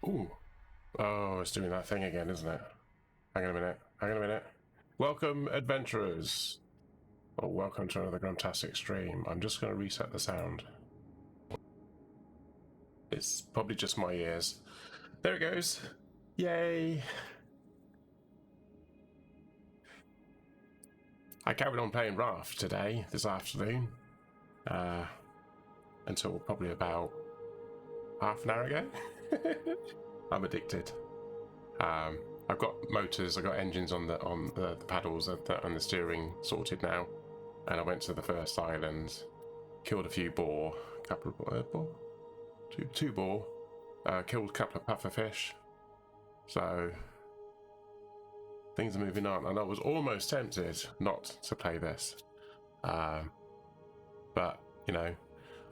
Ooh. Oh, it's doing that thing again, isn't it? Hang on a minute. Hang on a minute. Welcome, adventurers. Or welcome to another Grumtastic stream. I'm just going to reset the sound. It's probably just my ears. There it goes. Yay. I carried on playing Raft today, this afternoon. Until probably about half an hour ago. I'm addicted. I've got motors, I've got engines on the paddles and the steering sorted now. And I went to the first island, killed a few boar, two boar, killed a couple of pufferfish. So things are moving on, and I was almost tempted not to play this, but you know,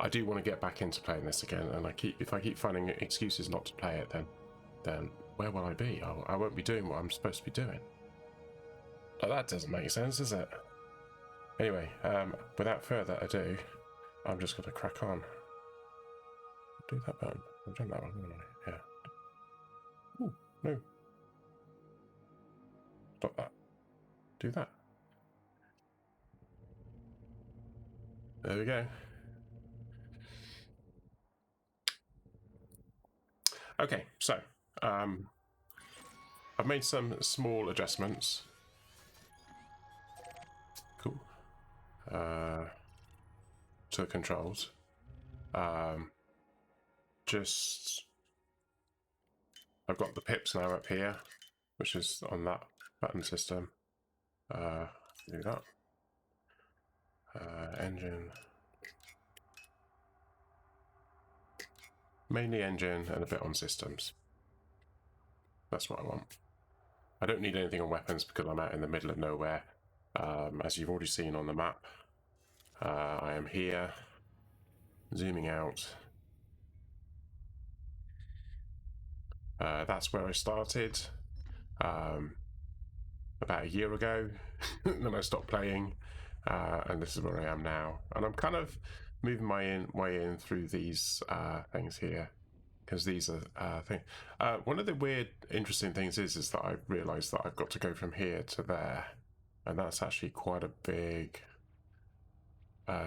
I do want to get back into playing this again. And if I keep finding excuses not to play it, then where will I be? I won't be doing what I'm supposed to be doing. Oh, that doesn't make sense, does it? Anyway, without further ado, I'm just going to crack on. Do that button. I've done that one, haven't I? Yeah. Ooh, no. Stop that. Do that. There we go. Okay, so I've made some small adjustments. Cool. To the controls. Just I've got the pips now up here, which is on that button system. Do that. Engine. Mainly engine and a bit on systems. That's what I want. I don't need anything on weapons because I'm out in the middle of nowhere. As you've already seen on the map, I am here, zooming out. That's where I started about a year ago. Then I stopped playing, and this is where I am now. And I'm kind of moving my way in through these things here, because these are things. One of the weird, interesting things is that I've realised that I've got to go from here to there, and that's actually quite a big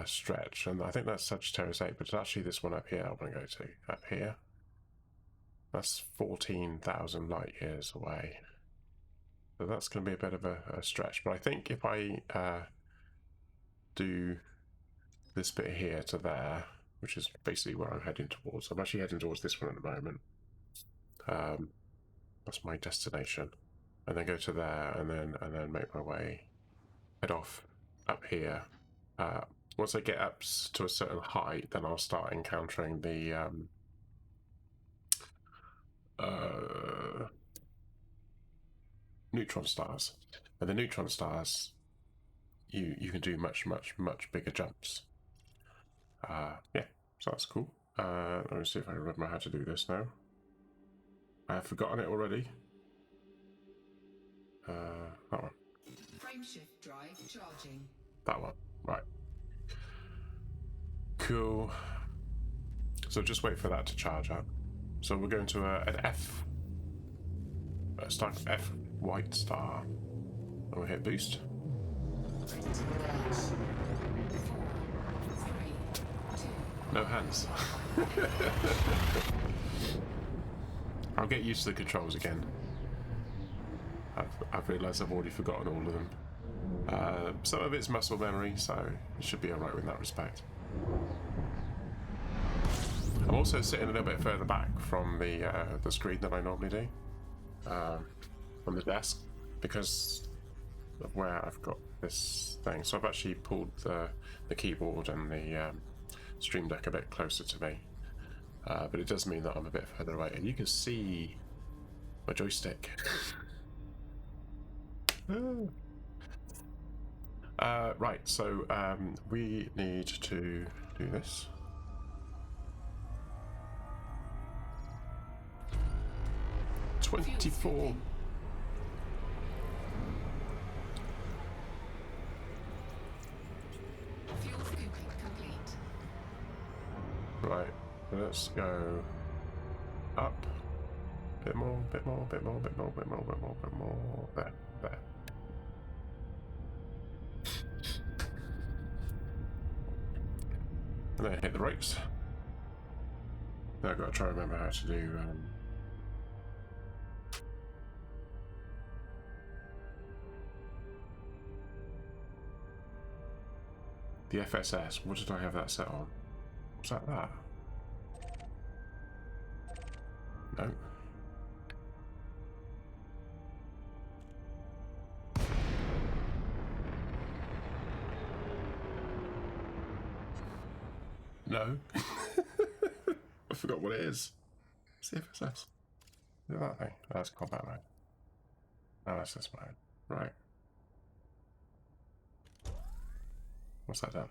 stretch. And I think that's Sagittarius 8, but it's actually this one up here I want to go to. Up here. That's 14,000 light years away. So that's going to be a bit of a stretch. But I think if I do this bit here to there, which is basically where I'm heading towards. I'm actually heading towards this one at the moment. That's my destination. And then go to there, and then make my way, head off up here. Once I get up to a certain height, then I'll start encountering the neutron stars. And the neutron stars, you can do much bigger jumps. Yeah, so that's cool. Let me see if I remember how to do this now. I have forgotten it already. That one. Frameshift drive charging. That one, right. Cool. So just wait for that to charge up. So we're going to an F. Start F white star. And we'll hit boost. 4, 3, 2. No hands. I'll get used to the controls again. I've realised I've already forgotten all of them. Some of it's muscle memory, so it should be alright in that respect. I'm also sitting a little bit further back from the screen than I normally do, on the desk, because of where I've got this thing. So I've actually pulled the keyboard and the Stream Deck a bit closer to me, but it does mean that I'm a bit further away, and you can see my joystick. Right, so we need to do this. $24. Fuel complete. Right, let's go up. Bit more, bit more, bit more, bit more, bit more, bit more, bit more. There, there. And then hit the brakes. Now I've got to try and remember how to do the FSS. What did I have that set on? Was that that? No. No. I forgot what it is. It's the FSS. Is it that thing? Oh, that's combat mode. Analysis mode. Right. What's that done?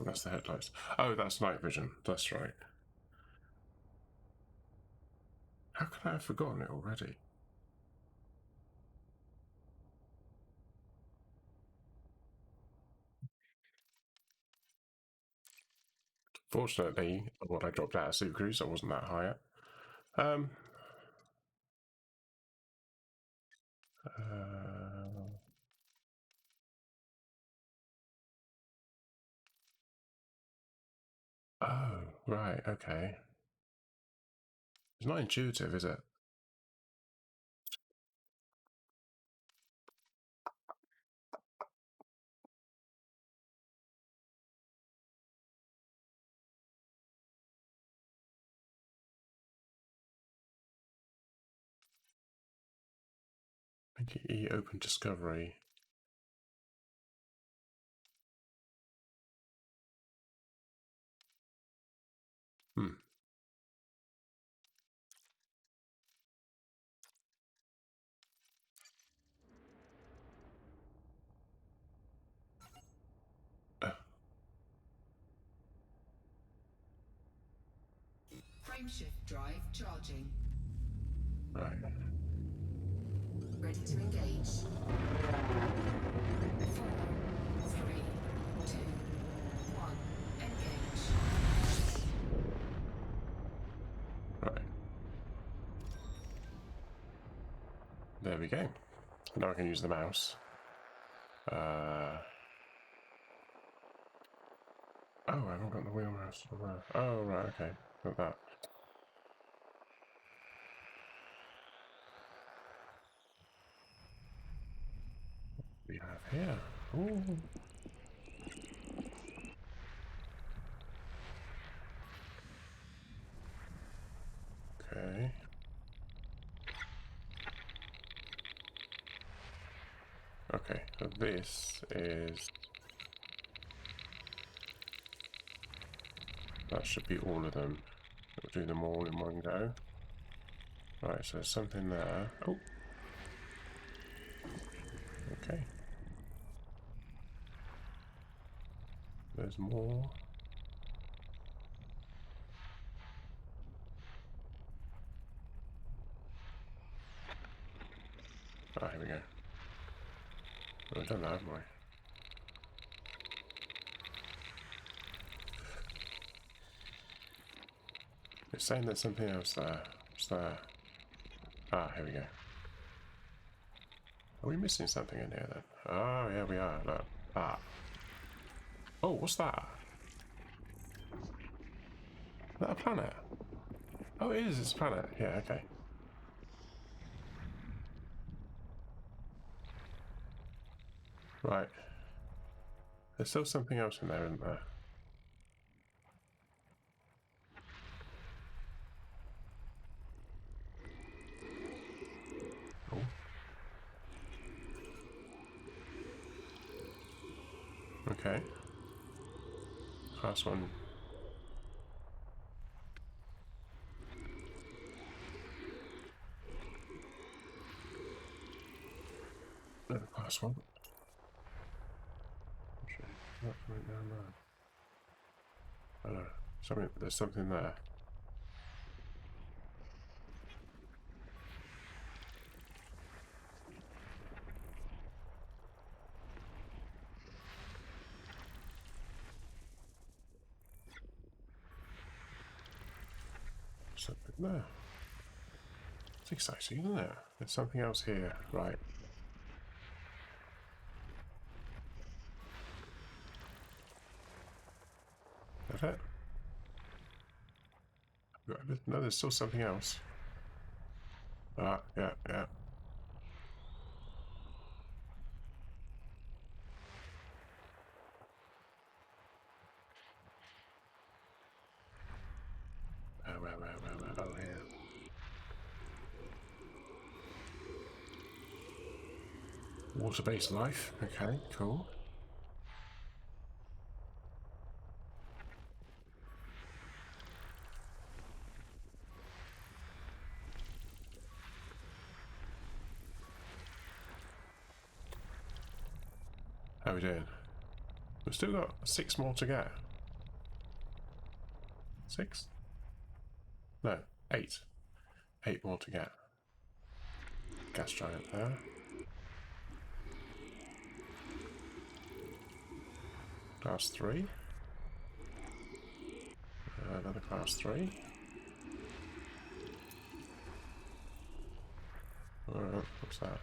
Oh, that's the headlights. Oh, that's night vision. That's right. How could I have forgotten it already? Fortunately, when I dropped out of Super Cruise, I wasn't that high up. Um. Oh, right. Okay. It's not intuitive, is it? Make it E open discovery. Hmm. Frameshift drive charging. Right. Ready to engage. 4, 3, 2, 1. Engage. Right. There we go. Now I can use the mouse. Oh, I haven't got the wheel mouse. Oh, right, okay. Got that. What do we have here? Ooh. Okay. Okay, so this is... That should be all of them. We'll do them all in one go. Right, so there's something there. Oh! Okay. There's more. Ah, here we go. We've done that, haven't we? It's saying there's something else there. What's there? Ah, here we go. Are we missing something in here then? Oh, yeah, we are. Look. Ah. Oh, what's that? Is that a planet? Oh, it is. It's a planet. Yeah, okay. Right. There's still something else in there, isn't there? Oh. Okay. Class 1. No, class 1. What's right down there? I don't know. There's something there. something there. It's exciting, isn't it? There's something else here. Right. Is that it? No, there's still something else. Ah, yeah, yeah. Where? Oh, here. Water-based life. Okay, cool. How are we doing? We've still got 6 more to go. 6? No, 8. 8 more to get. Gas giant there. Class 3. Another class 3. Alright, what's that?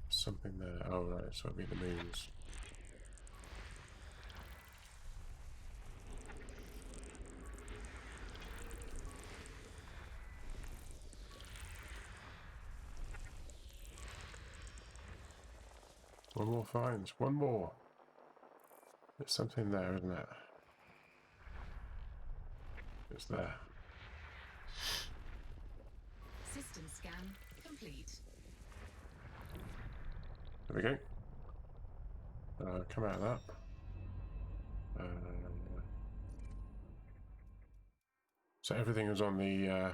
Something there. Oh, right, so it'll be the moons. One more finds. One more. There's something there, isn't it? It's there. System scan complete. There we go. Come out of that. So everything was on the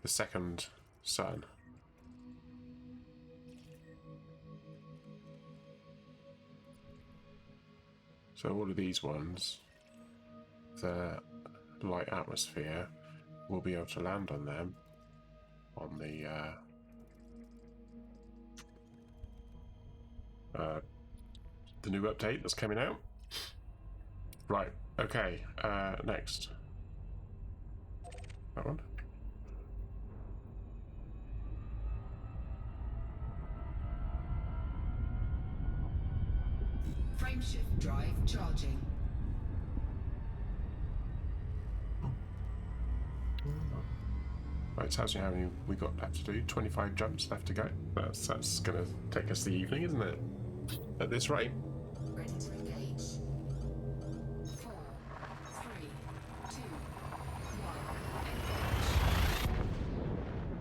second sun. So all of these ones, the light atmosphere, we'll be able to land on them on the new update that's coming out. Right, okay, next. That one. Frameshift drive charging. Right, tells you how many we got left to do. 25 jumps left to go. That's going to take us the evening, isn't it? At this rate. Ready to engage. 4, 3, 2, 1, engage.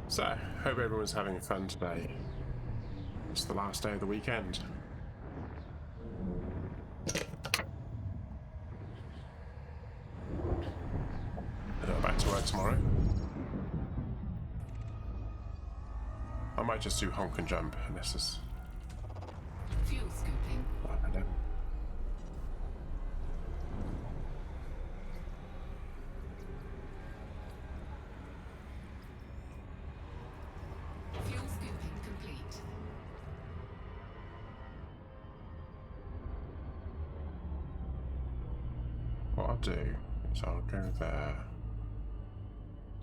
So, hope everyone's having fun today. It's the last day of the weekend. And I'm back to work tomorrow. I might just do honk and jump unless it's... Fuel scooping. I don't know. Fuel scooping complete. What I'll do is I'll go there.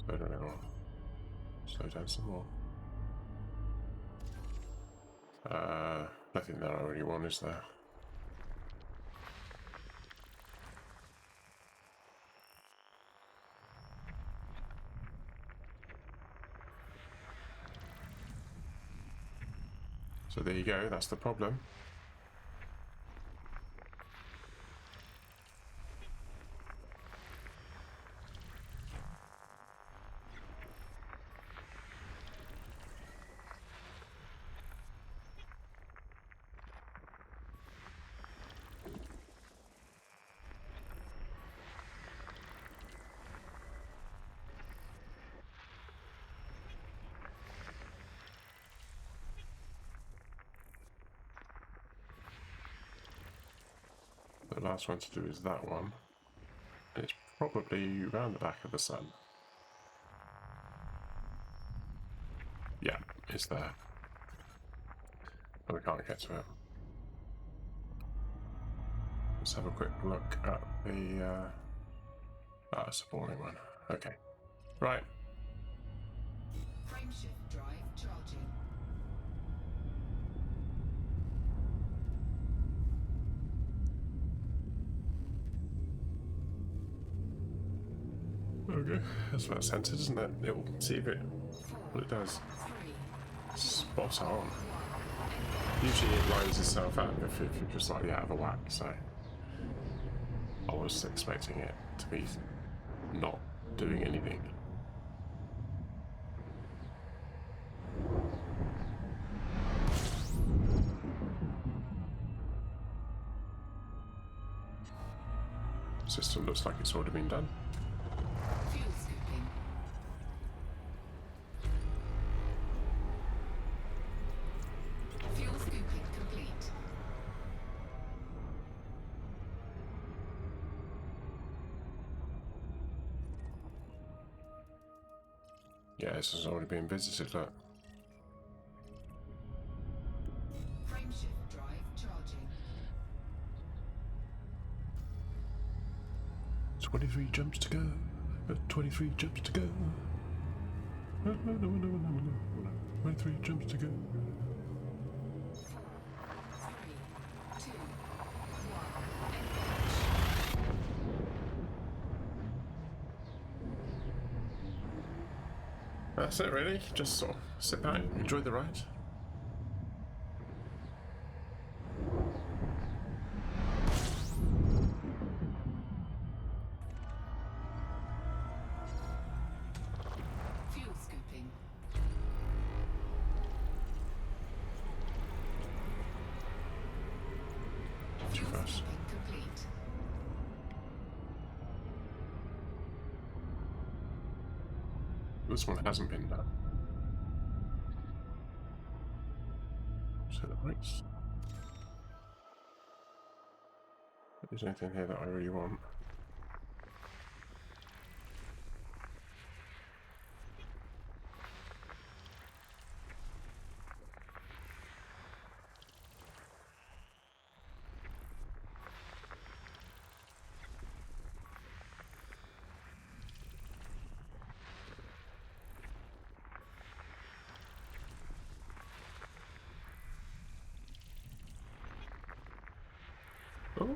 Slow down a little. Slow down some more. Nothing that I really want, is there? So there you go, that's the problem. The last one to do is that one. And it's probably round the back of the sun. Yeah, it's there. But we can't get to it. Let's have a quick look at the Oh, it's a boring one. Okay. Right. Frameshift drive charging. Okay. That's about centered, isn't it? It'll see if it what it does. 3, Spot on. Usually it lines itself up if you're just slightly out of a whack, so I was expecting it to be not doing anything. System looks like it's already been done. fuel scooping. Fuel scooping complete. Yeah, this has already been visited, look. Frameshift drive charging. 23 jumps to go. 23 jumps to go. No, 23 jumps to go. 4, 3, 2, 1. That's it, really. Just sort of sit back, enjoy the ride. Fuel scooping. Too Fuel fast. scooping complete. This one hasn't been done. So the lights. Is there anything here that I really want? Oh.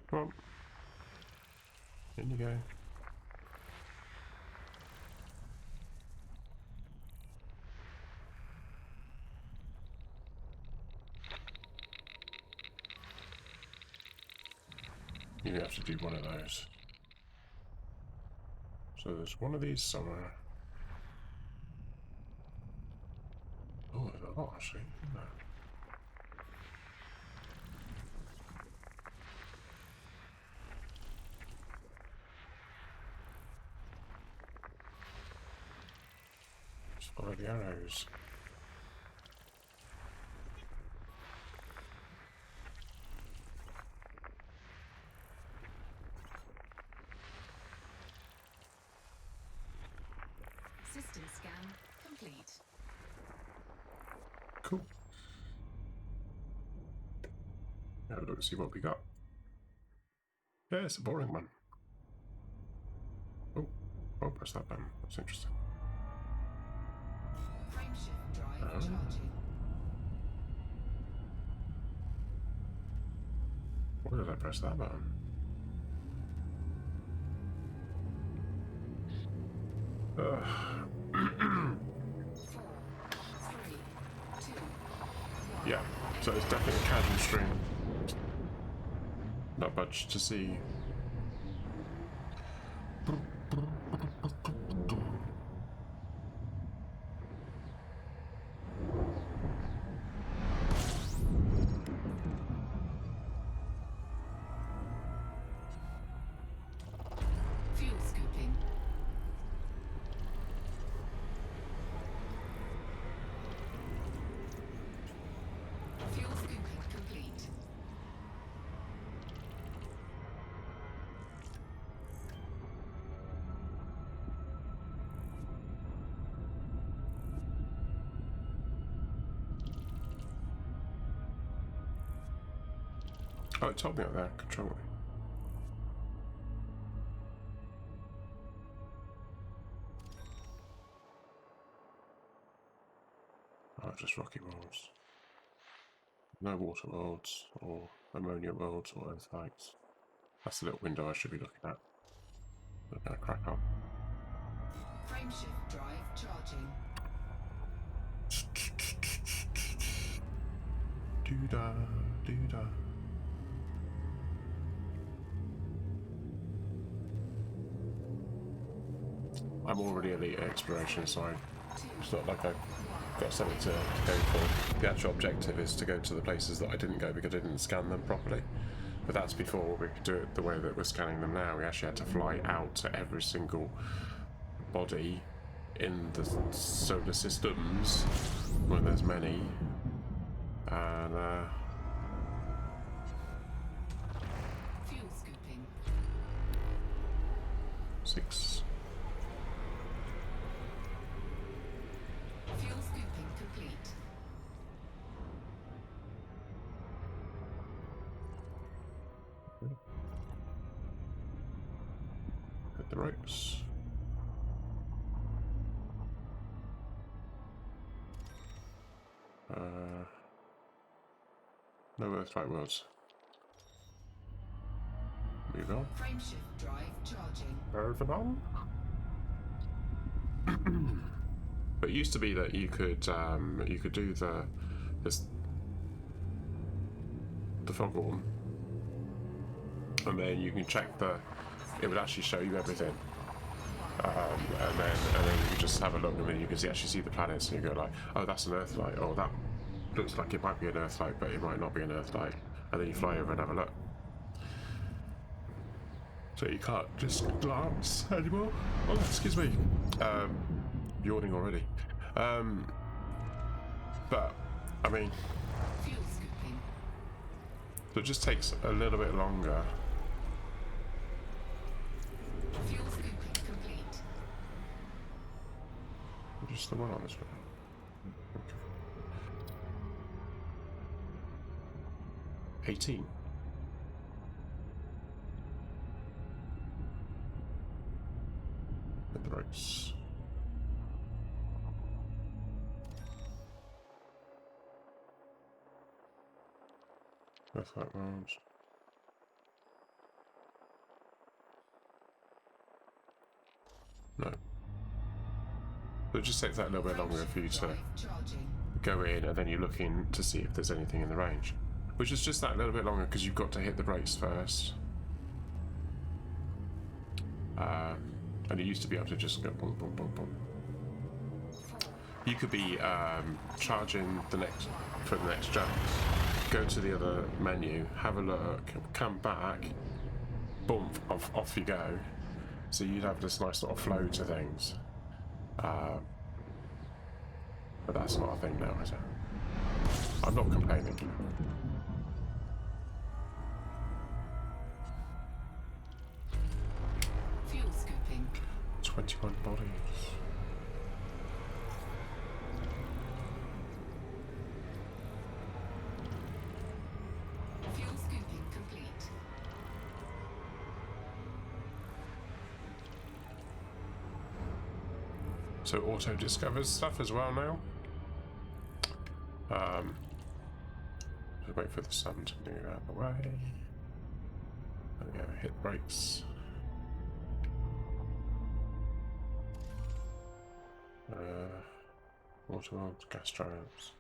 Come on. In you go. You have to do one of those. So there's one of these somewhere. Oh, there's a lot actually. Isn't there? Just follow the arrows. System scan complete. Cool. Have a look and see what we got. Yeah, it's a boring one. Oh, I'll press that button. That's interesting. Frameshift drive Oh. charging. Why did I press that button? Ugh. 4, 3, 2, 1. Yeah, so it's definitely a casual stream. Not much to see. Fuel scooping. Fuel scooping complete. Oh, it told me up there, control me. just rocky worlds. No water worlds, or ammonia worlds, or earth lights. That's the little window I should be looking at. I'm gonna crack on. Frameshift drive charging. Doo-da, doo-da. I'm already elite at exploration, so it's not like I've got something to go for. The actual objective is to go to the places that I didn't go because I didn't scan them properly. But that's before we could do it the way that we're scanning them now. We actually had to fly out to every single body in the solar systems, when there's many, and Fuel scooping. 6. Fuel scooping complete. Hit the ropes. No Earthlight worlds. Move on. Frameshift drive charging. Moving on. But it used to be that you could do the foghorn, and then you can check it would actually show you everything, and then you could just have a look, and then you can actually see the planets, and you go like, oh, that's an Earthlight, or that looks like it might be an Earthlight, but it might not be an Earthlight, and then you fly over and have a look. So you can't just glance anymore. Oh, excuse me. Yawning already. But I mean, Fuel scooping. so it just takes a little bit longer. Fuel scooping complete. Just the one on this one. Okay. 18. Hit the brakes. Earthlight rounds. No. So it just takes that little bit longer for you to Drive charging. go in, and then you're looking to see if there's anything in the range. Which is just that little bit longer because you've got to hit the brakes first. And you used to be able to just go boom, boom, boom, boom. You could be charging for the next jump, go to the other menu, have a look, come back, boom, off you go. So you'd have this nice sort of flow to things. But that's not a thing now, is it? I'm not complaining. Fuel scooping. 21 bodies. Fuel scooping complete. So auto discovers stuff as well now. Just wait for the sun to move out of the way. There we go, hit the brakes. Waterworlds, gas giants.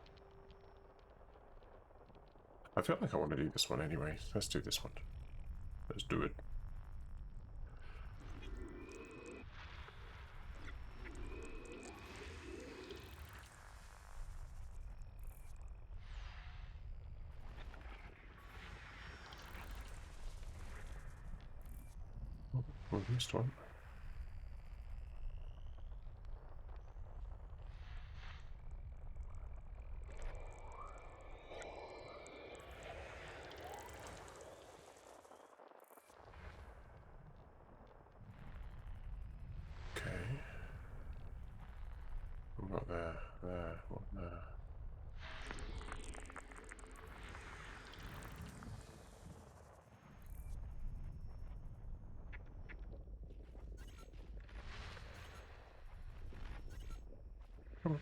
I feel like I want to do this one anyway. Let's do this one. Let's do it. Oh, I missed one. Okay. What there? There. What there? Come on.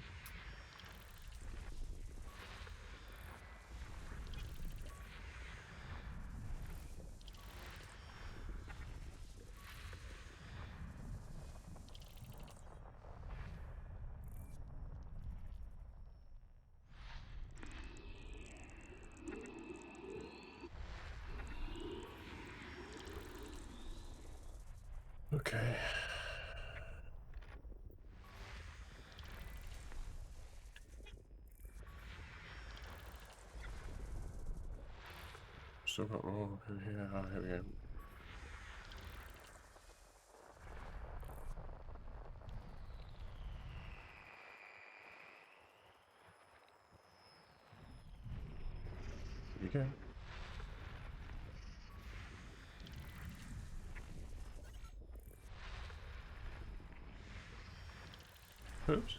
Okay. Still got more over here. Oh, here we go. Here we go. Oops.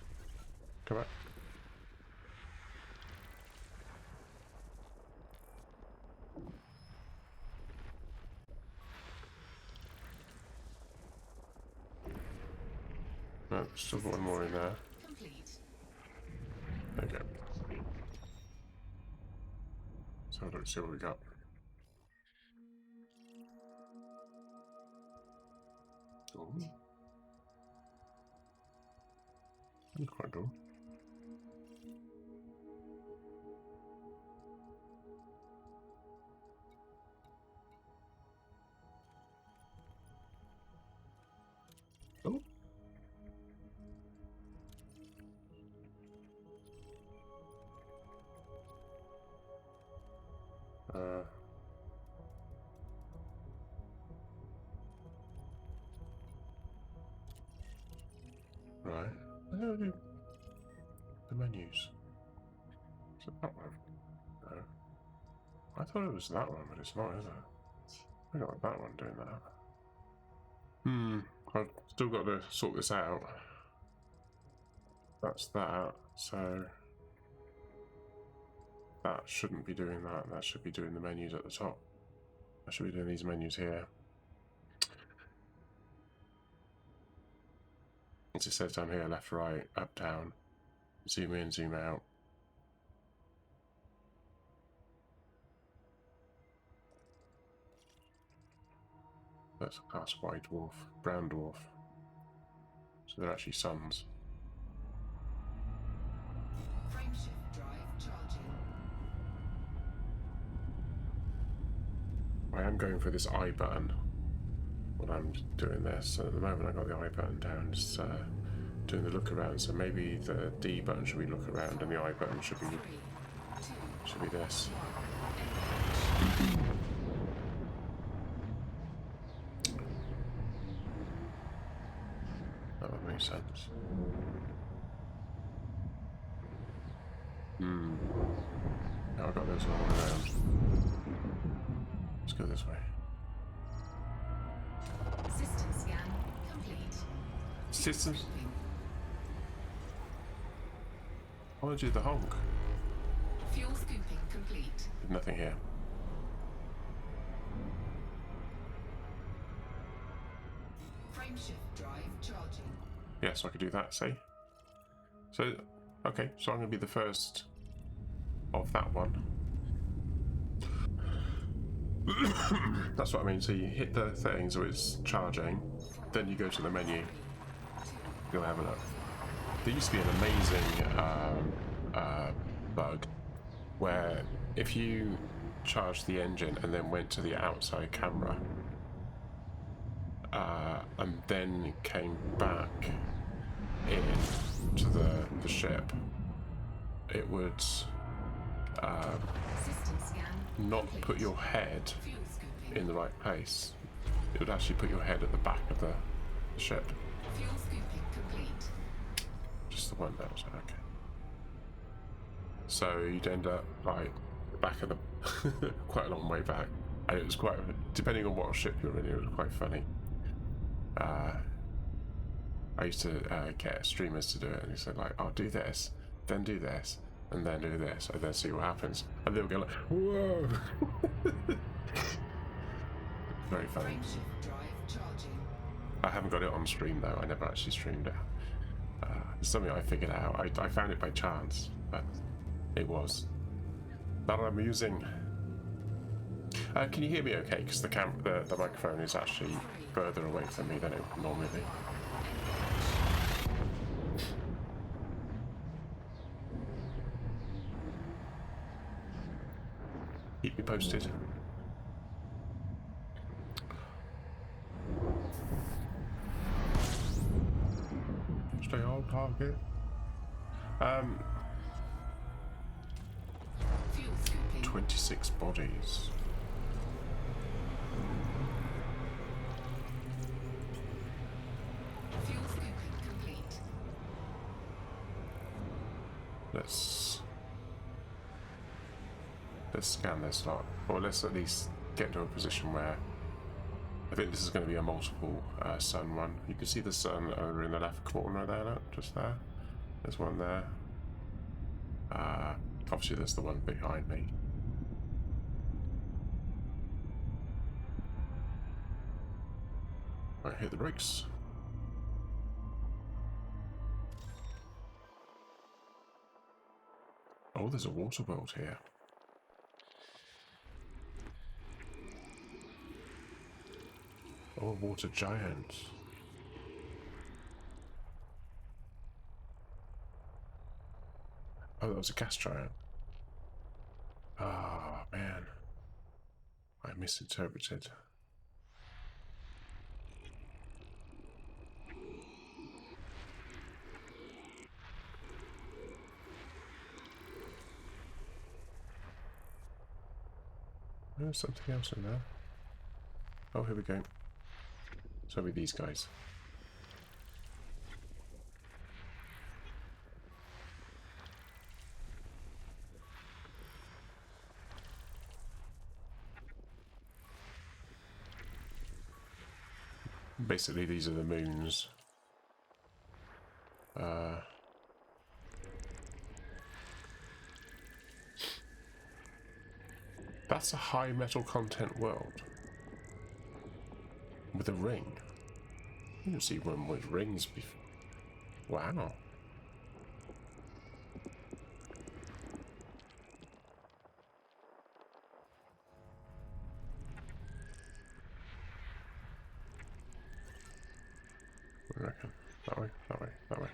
Come back. No, still got one more in there. Complete. There we go. So let's see what we got. Oh. That's quite cool. Oh. Right. The menus. Is it that one? No. I thought it was that one, but it's not, is it? I got that one doing that. I've still got to sort this out. That's that, so that shouldn't be doing that. That should be doing the menus at the top. I should be doing these menus here. As it says down here, left, right, up, down, zoom in, zoom out. That's a class white dwarf, brown dwarf. So they're actually suns. Frameshift drive charging. I am going for this I button when I'm doing this. And at the moment I've got the I button down, just doing the look around. So maybe the D button should be look around and the I button should be this. That would make sense. Now I've got those all around. Let's go this way. System scan complete. Systems? Scooping. I want to do the honk. Fuel scooping complete. Nothing here. Frameshift drive charging. Yeah, so I could do that, see? So, okay, so I'm going to be the first of that one. That's what I mean, so you hit the thing, so it's charging, then you go to the menu, you'll have a look. There used to be an amazing bug where if you charged the engine and then went to the outside camera and then came back in to the ship, it would System scan not complete. put your head Fuel scooping. in the right place. It would actually put your head at the back of the ship. Fuel scooping complete. Just the one that was okay. So you'd end up like back of the quite a long way back. And it was quite, depending on what ship you're in, it was quite funny. I used to get streamers to do it, and he said like, "I'll do this, then do this, and then do this, and then see what happens." And they'll go like, "Whoa!" Very funny. Frameshift drive charging. I haven't got it on stream though. I never actually streamed it. It's something I figured out. I found it by chance, but it was not amusing. Can you hear me okay? Because the microphone is actually further away from me than it would normally be. Keep me posted. stay on target. Fuel scooping. 26 bodies. Fuel scooping complete. Let's scan this lot, or let's at least get to a position where I think this is going to be a multiple sun one. You can see the sun over in the left corner there, look, just there. There's one there. Obviously there's the one behind me. Right, hit the brakes. Oh, there's a water world here. Oh, a water giant. Oh, that was a gas giant. Ah, man. I misinterpreted. There's something else in there. Oh, here we go. So with these guys. Basically, these are the moons. That's a high metal content world. With a ring. You didn't see one with rings before. Wow. What do you reckon? That way, that way, that way.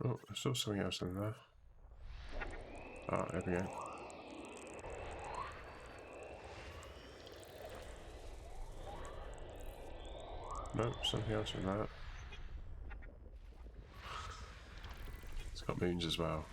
Oh, there's still something else in there. Ah, there we go. No, something else in that. It's got moons as well.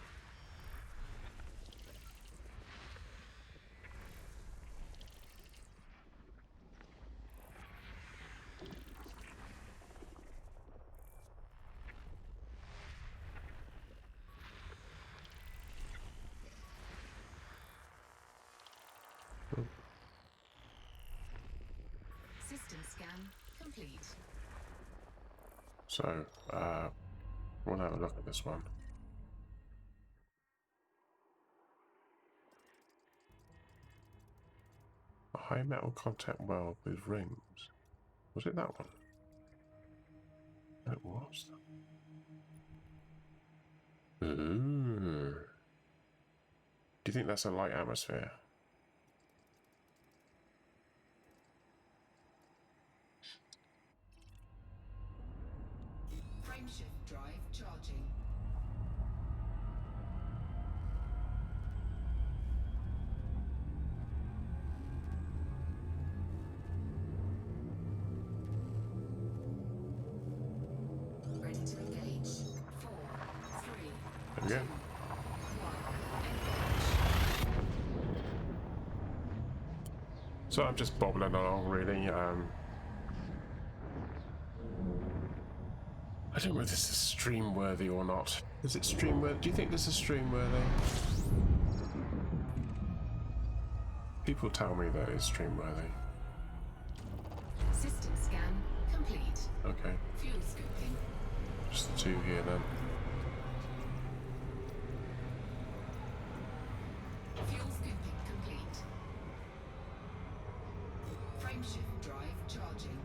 Oh, System scan complete. so, we'll have a look at this one. A high metal content world with rings. Was it that one? It was. Ooh. Do you think that's a light atmosphere? Frameshift drive charging. Ready to engage. 4, 3, There we go. 2, 1. So I'm just bobbling along, really. I don't know if this is stream worthy or not. Is it stream worthy? Do you think this is stream worthy? People tell me that it's stream worthy. System scan complete. Okay, Fuel scooping. just the two here then. Fuel scooping complete. Frameshift drive charging.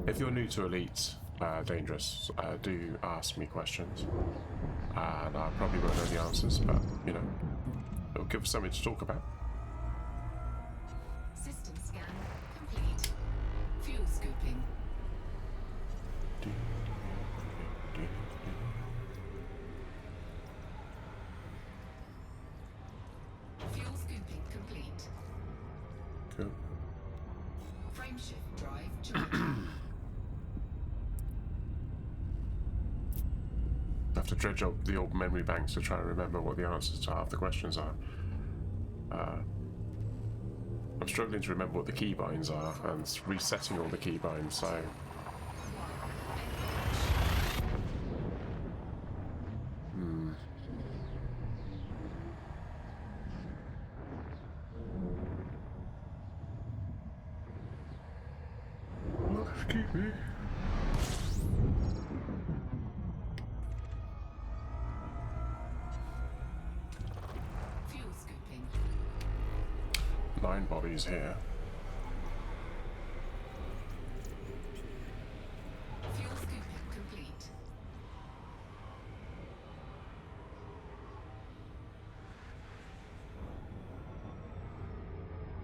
If you're new to Elite Dangerous, do ask me questions. And I probably won't know the answers, but, you know, it'll give us something to talk about. System scan complete. Fuel scooping. Fuel scooping complete. Cool. Frameshift drive charging. I have to dredge up the old memory banks to try and remember what the answers to half the questions are. I'm struggling to remember what the keybinds are and resetting all the keybinds, so... Excuse me. Fuel scooping. 9 bodies here. Fuel scooping complete.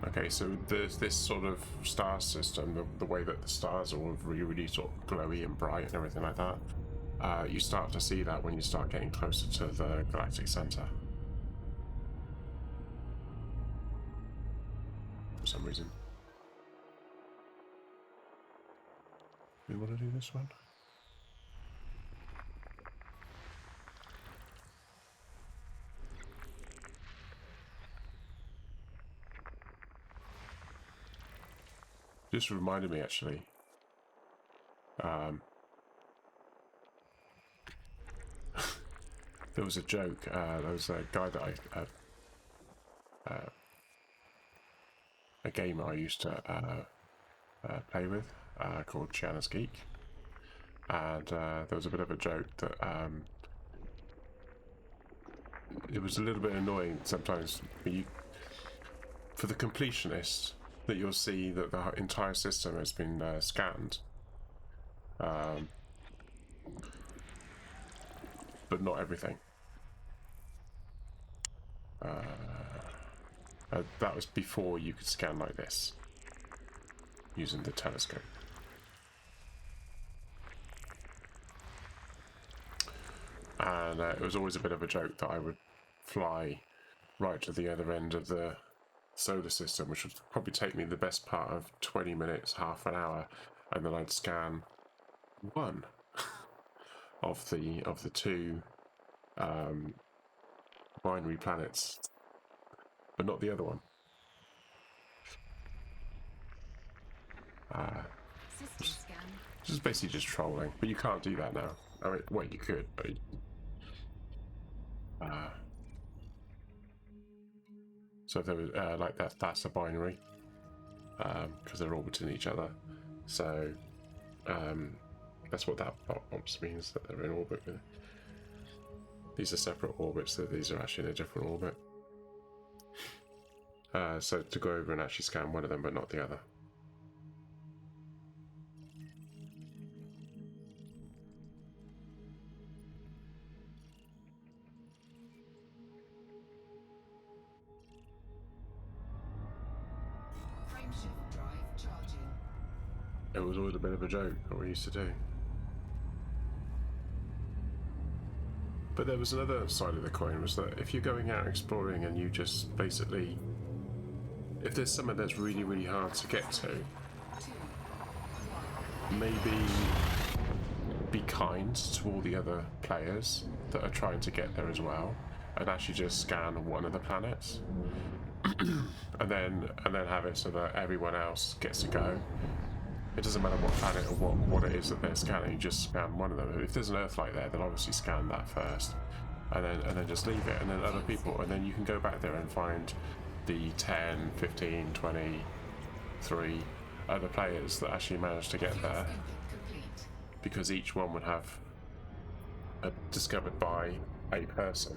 Okay, so there's this sort of star system, the way that the stars are all really sort of glowy and bright and everything like that. You start to see that when you start getting closer to the galactic center. For some reason. We want to do this one? Just reminded me, actually. There was a joke. There was a guy that a gamer I used to play with called Chiana's Geek, and there was a bit of a joke that it was a little bit annoying sometimes for the completionists, that you'll see that the entire system has been scanned, but not everything. That was before you could scan like this, using the telescope. And it was always a bit of a joke that I would fly right to the other end of the solar system, which would probably take me the best part of 20 minutes, half an hour, and then I'd scan one of the 2 binary planets, but not the other one. System scan. This is basically just trolling, but you can't do that now. I mean, well, you could, but so if there was like that's a binary, because they're orbiting each other. So that's what that box means, that they're in orbit with. These are separate orbits, so these are actually in a different orbit. So to go over and actually scan one of them, but not the other. Frameshift drive charging. It was always a bit of a joke that we used to do. But there was another side of the coin, was that if you're going out exploring and you just basically, if there's something that's really, really hard to get to, 2, 1. maybe be kind to all the other players that are trying to get there as well, and actually just scan one of the planets, and then have it so that everyone else gets to go. It doesn't matter what planet or what it is that they're scanning, you just scan one of them. If there's an Earthlight there, then obviously scan that first, and then just leave it, and then other people, and then you can go back there and find the 10, 15, 20, 3 other players that actually managed to get Fuel there, scooping complete. because each one would have discovered by a person,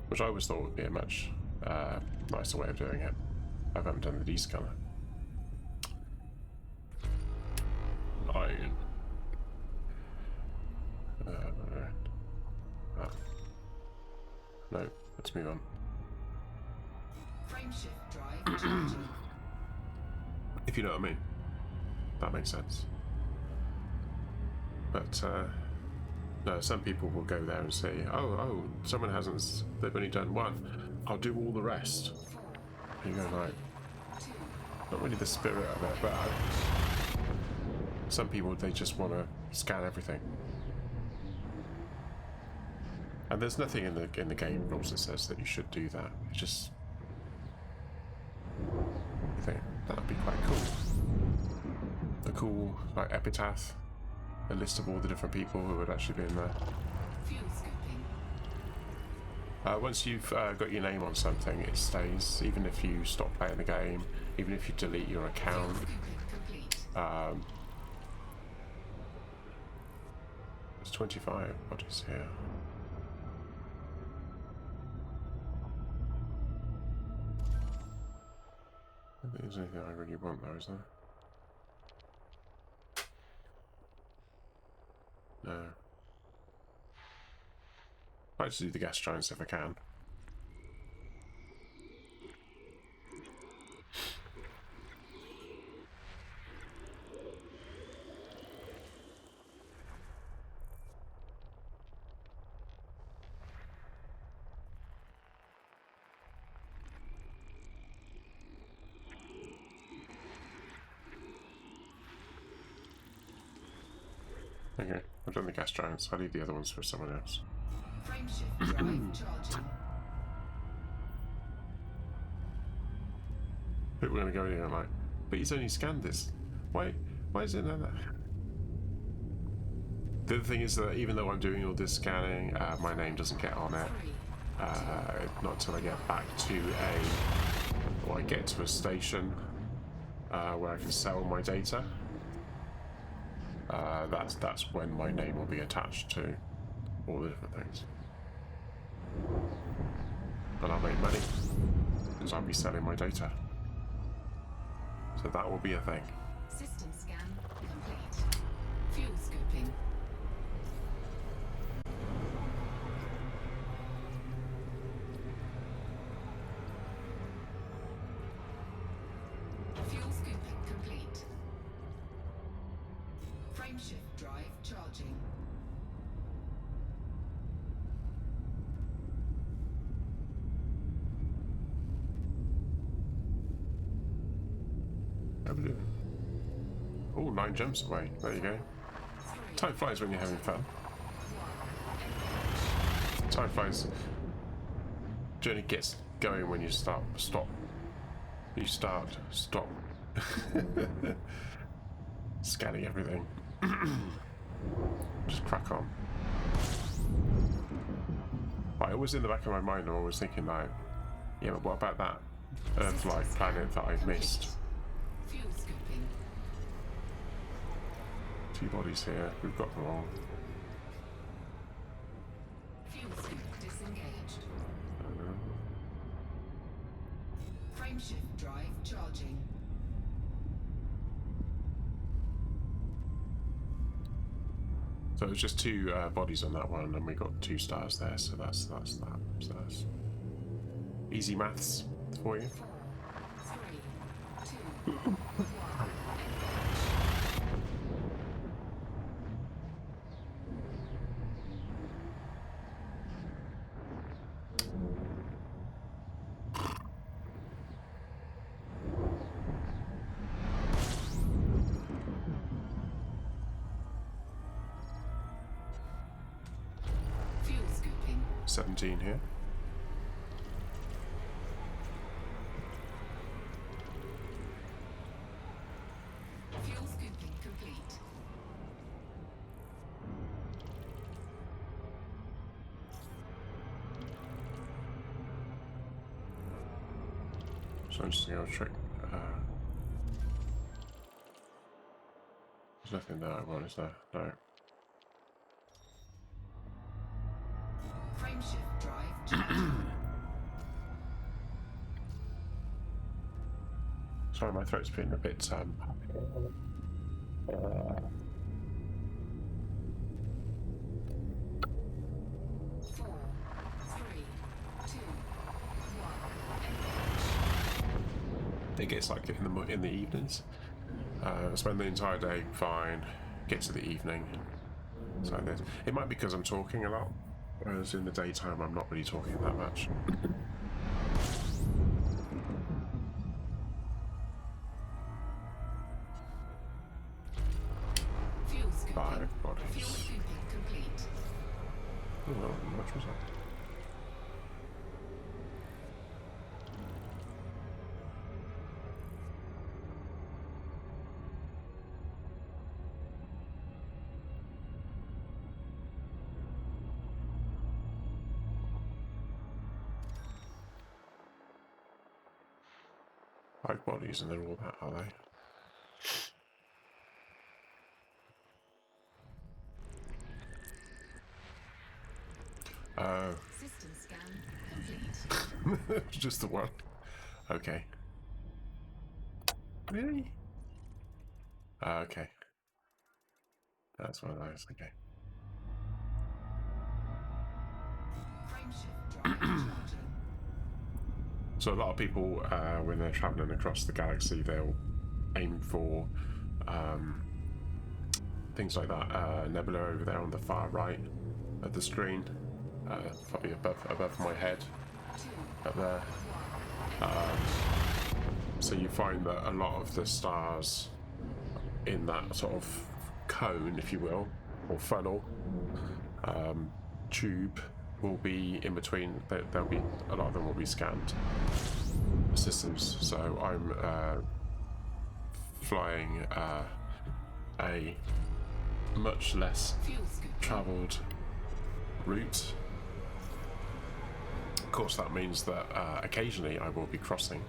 which I always thought would be a much nicer way of doing it. I haven't done the descanner. Iron. No, let's move on. Frameshift drive charging. If you know what I mean. That makes sense. But no, some people will go there and say, oh, someone hasn't, they've only done one. I'll do all the rest. You go like, not really the spirit of it, but some people, they just want to scan everything. And there's nothing in the game rules that says that you should do that. It's just, I think that would be quite cool. A cool like epitaph, a list of all the different people who would actually be in there. Fuel scooping. Once you've got your name on something, it stays. Even if you stop playing the game, even if you delete your account. Scooping complete. There's 25 bodies here. I don't think there's anything I really want though, is there? No. I'd like to do the gas giants if I can. Okay, I've done the gas giants. I'll leave the other ones for someone else. Frameshift drive charging. People are going to go in here and like, but he's only scanned this. Why is it like that? The other thing is that even though I'm doing all this scanning, my name doesn't get on it. Not until I get back to I get to a station where I can sell my data. That's when my name will be attached to all the different things. And I'll make money because I'll be selling my data. So that will be a thing. System scan complete. Fuel scooping. Fuel scooping complete. Frameshift drive charging. Oh, 9 jumps away. There you go. Time flies when you're having fun. Time flies. Journey gets going when you stop. You start, stop. Scanning everything. Just crack on. But always in the back of my mind, I'm always thinking like, yeah, but what about that Earth-like planet that I've missed? Fuel scooping. 2 bodies here. We've got them all. Fuel scoop disengaged. Frameshift drive charging. So it was just 2 bodies on that one, and we got 2 stars there. So that's that. So that's easy maths for you. 4, 3, 2, 1. Fuel scooping. 17 here. Fuel scooping complete. So I'm just going to trick. There's nothing there I want, is there? No. Frameshift drive charging. Sorry, my throat's been a bit Four, three, two, one. Engage. I think it's like in the evenings. Spend the entire day fine. Get to the evening. It's like this. It might be because I'm talking a lot, whereas in the daytime I'm not really talking that much. Fuel scooping. 5 bodies. Fuel scooping complete. Oh, well, how much was that? Five bodies, and they're all that, are they? Oh, System scan complete. just the one. Okay. Really? Okay. That's one of those. Okay. Frameshift drive charging. So a lot of people, when they're traveling across the galaxy, they'll aim for things like that nebula over there on the far right of the screen, probably above my head, up there. So you find that a lot of the stars in that sort of cone, if you will, or funnel, tube, will be in between. There'll be a lot of them will be scanned systems. So I'm flying a much less Fuel scooping. travelled route. Of course, that means that occasionally I will be crossing.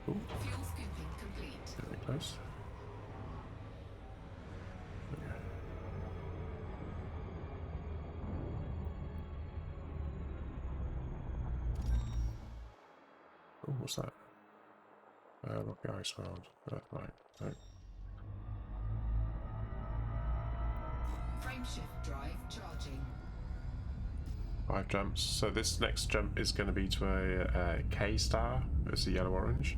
Ooh, Fuel scooping complete. very close. Okay. Oh, what's that? Look, the ice world. Right. No. Frameshift drive charging. 5 jumps. So this next jump is going to be to a K star. It's a yellow-orange.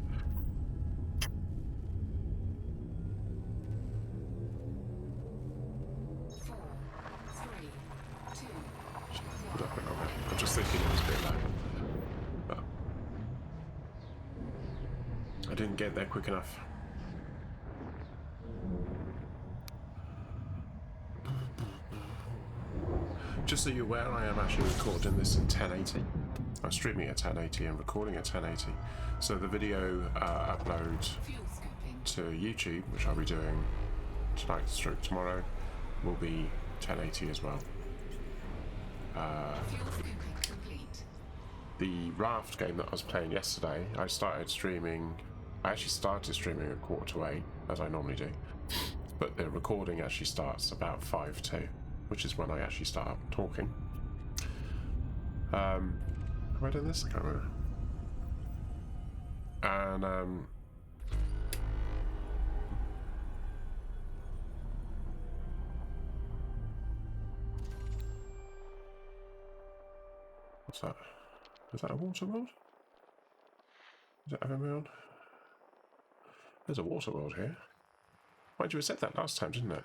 Four, three, two, Put up a little bit. I'm just thinking it was a bit low. But I didn't get there quick enough. Just so you're aware, I am actually recording this in 1080. I'm streaming at 1080 and recording at 1080. So the video upload fuel scooping. to YouTube, which I'll be doing tonight stroke tomorrow, will be 1080 as well. Fuel scooping complete. The raft game that I was playing yesterday, I actually started streaming at 7:45, as I normally do. But the recording actually starts about 5:02, which is when I actually start talking. Have I done this? I can't remember. And what's that? Is that a water world? Is it ever on? There's a water world here. Mind you, it said that last time, didn't it?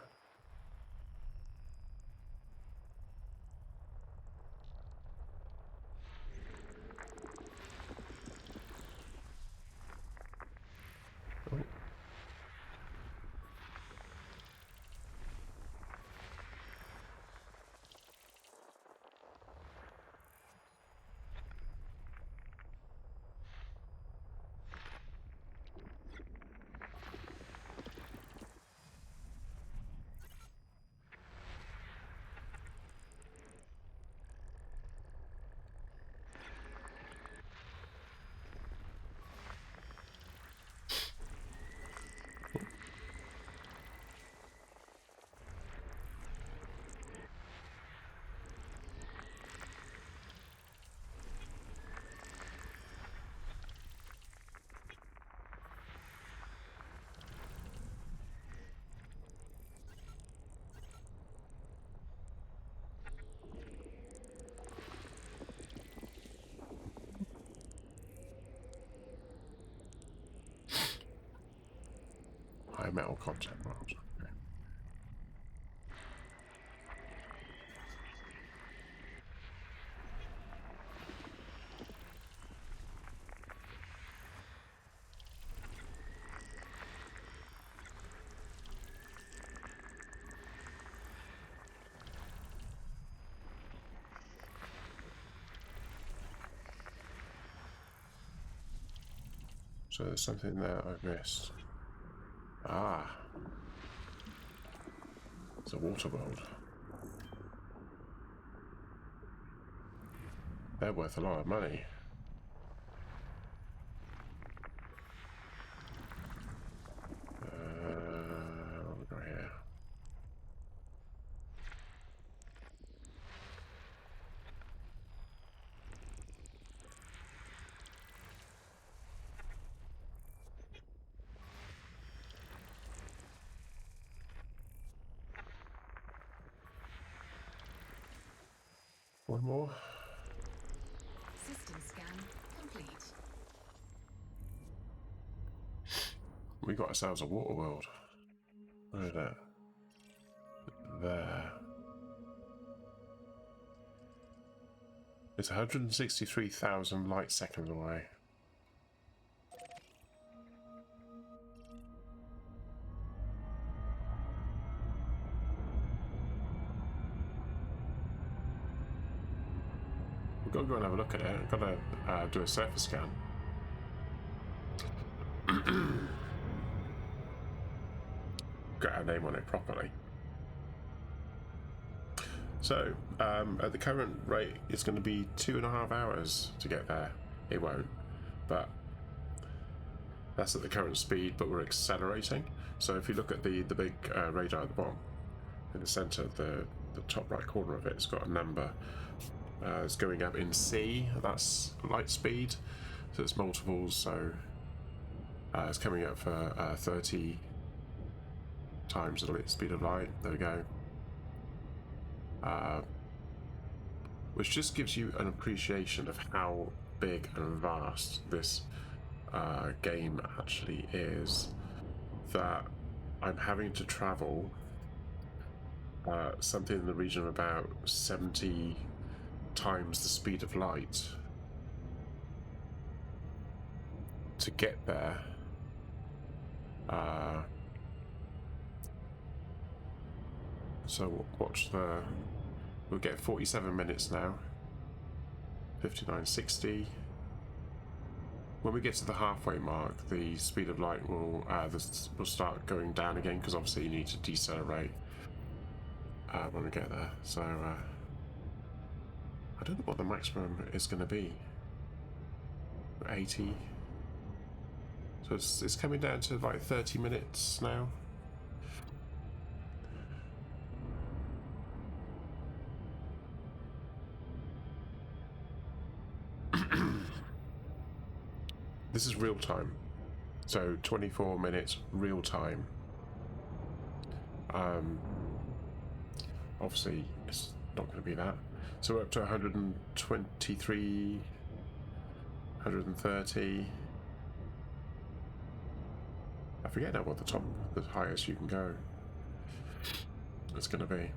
Oh. or content world. Okay. So there's something there I've missed. Ah, it's a water world. They're worth a lot of money. What have we got here? One more. System scan complete. We got ourselves a water world. Where is that? There. It's 163,000 light seconds away. We've got to go and have a look at it. I've got to do a surface scan. Get our name on it properly. So, at the current rate, it's going to be 2.5 hours to get there. It won't, but that's at the current speed, but we're accelerating. So if you look at the big radar at the bottom, in the center, the top right corner of it, it's got a number. It's going up in C, that's light speed, so it's multiples, so it's coming up for 30 times the speed of light. There we go. Which just gives you an appreciation of how big and vast this game actually is, that I'm having to travel something in the region of about 70 times the speed of light to get there. So watch we'll get 47 minutes now. 59.60. When we get to the halfway mark, the speed of light will start going down again, because obviously you need to decelerate when we get there. So I don't know what the maximum is going to be. 80. So it's coming down to like 30 minutes now. This is real time. So 24 minutes real time. Obviously it's not going to be that. So we're up to 123, 130. I forget now what the highest you can go. It's going to be.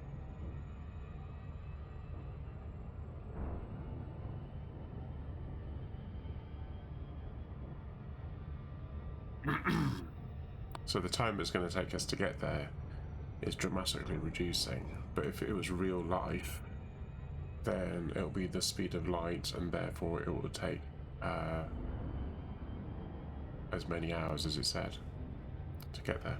So the time it's going to take us to get there is dramatically reducing. But if it was real life, then it'll be the speed of light, and therefore it will take as many hours as it said to get there.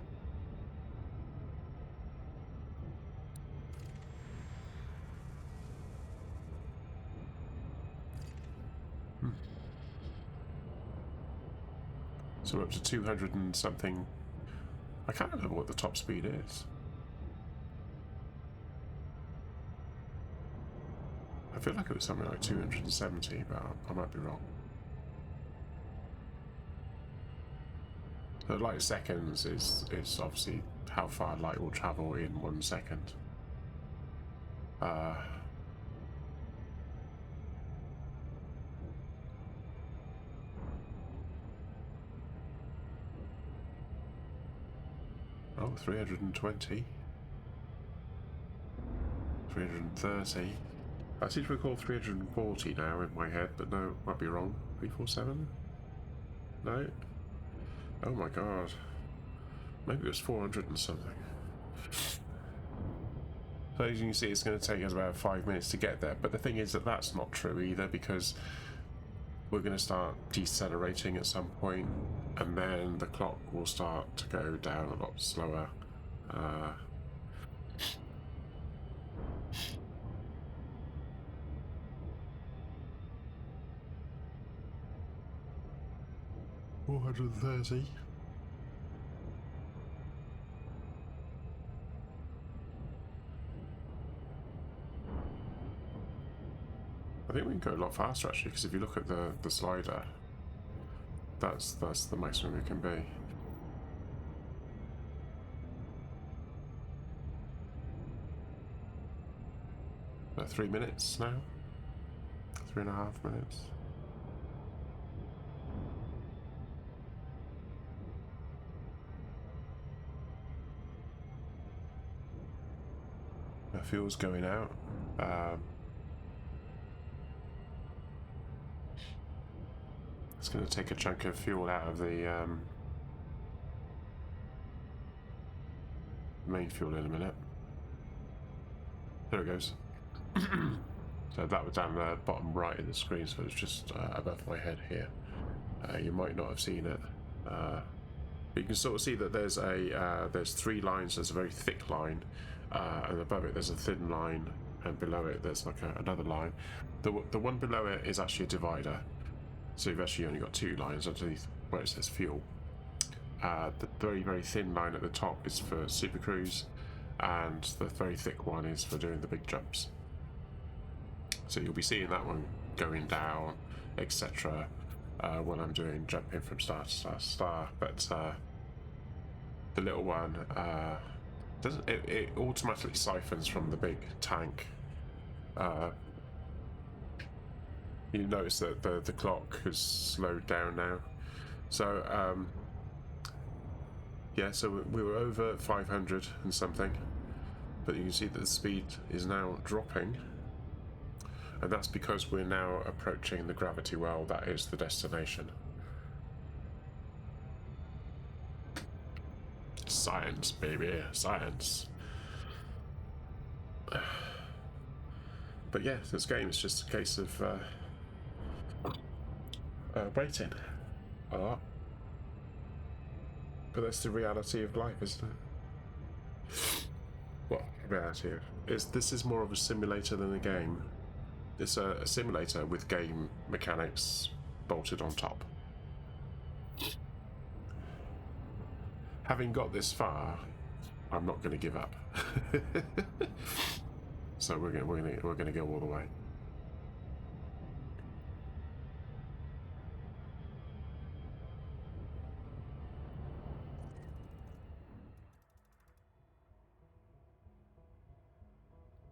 So we're up to 200 and something. I can't remember what the top speed is. I feel like it was something like 270, but I might be wrong. So light seconds is obviously how far light will travel in 1 second. Oh, 320. 330. I seem to recall 340 now in my head, but no, might be wrong. 347? No? Oh my god. Maybe it was 400 and something. So as you can see, it's going to take us about 5 minutes to get there, but the thing is that that's not true either, because we're going to start decelerating at some point, and then the clock will start to go down a lot slower. 430. I think we can go a lot faster actually, because if you look at the slider, that's the maximum it can be. About 3 minutes now? 3.5 minutes. The fuel's going out. It's going to take a chunk of fuel out of the main fuel in a minute. There it goes. So that was down the bottom right of the screen, so it's just above my head here. You might not have seen it. But you can sort of see that there's 3 lines. There's a very thick line, and above it there's a thin line, and below it there's like another line. The one below it is actually a divider, so you've actually only got 2 lines underneath where it says fuel. The very, very thin line at the top is for Super Cruise, and the very thick one is for doing the big jumps. So you'll be seeing that one going down, etc. When I'm doing jumping from star to star to star, but the little one doesn't. It automatically siphons from the big tank. You notice that the clock has slowed down now. So yeah, so we were over 500 and something, but you can see that the speed is now dropping. And that's because we're now approaching the gravity well that is the destination. Science, baby, science. But yeah, this game is just a case of waiting a lot. But that's the reality of life, isn't it? Well, reality is this is more of a simulator than a game. It's a simulator with game mechanics bolted on top. Having got this far, I'm not going to give up. So we're going to go all the way.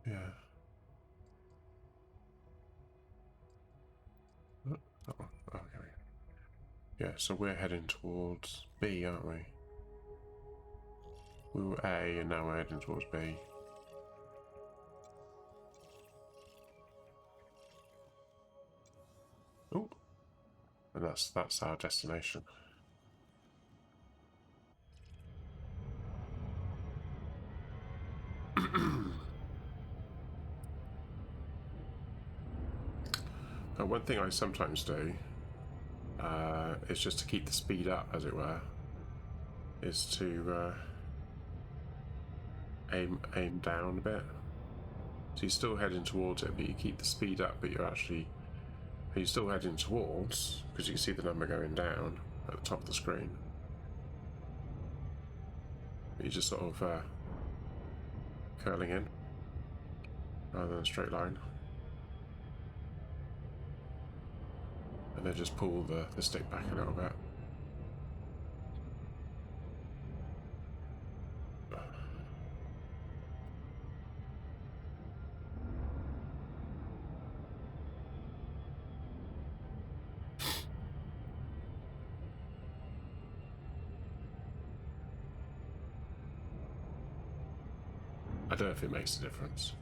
Yeah. Oh, here we go. Yeah, so we're heading towards B, aren't we? We were A, and now we're heading towards B. Oh, and that's our destination. One thing I sometimes do is just to keep the speed up, as it were, is to aim down a bit. So you're still heading towards it, but you keep the speed up, but you're still heading towards, because you can see the number going down at the top of the screen. But you're just sort of curling in rather than a straight line. And then just pull the stick back a little bit. I don't know if it makes a difference.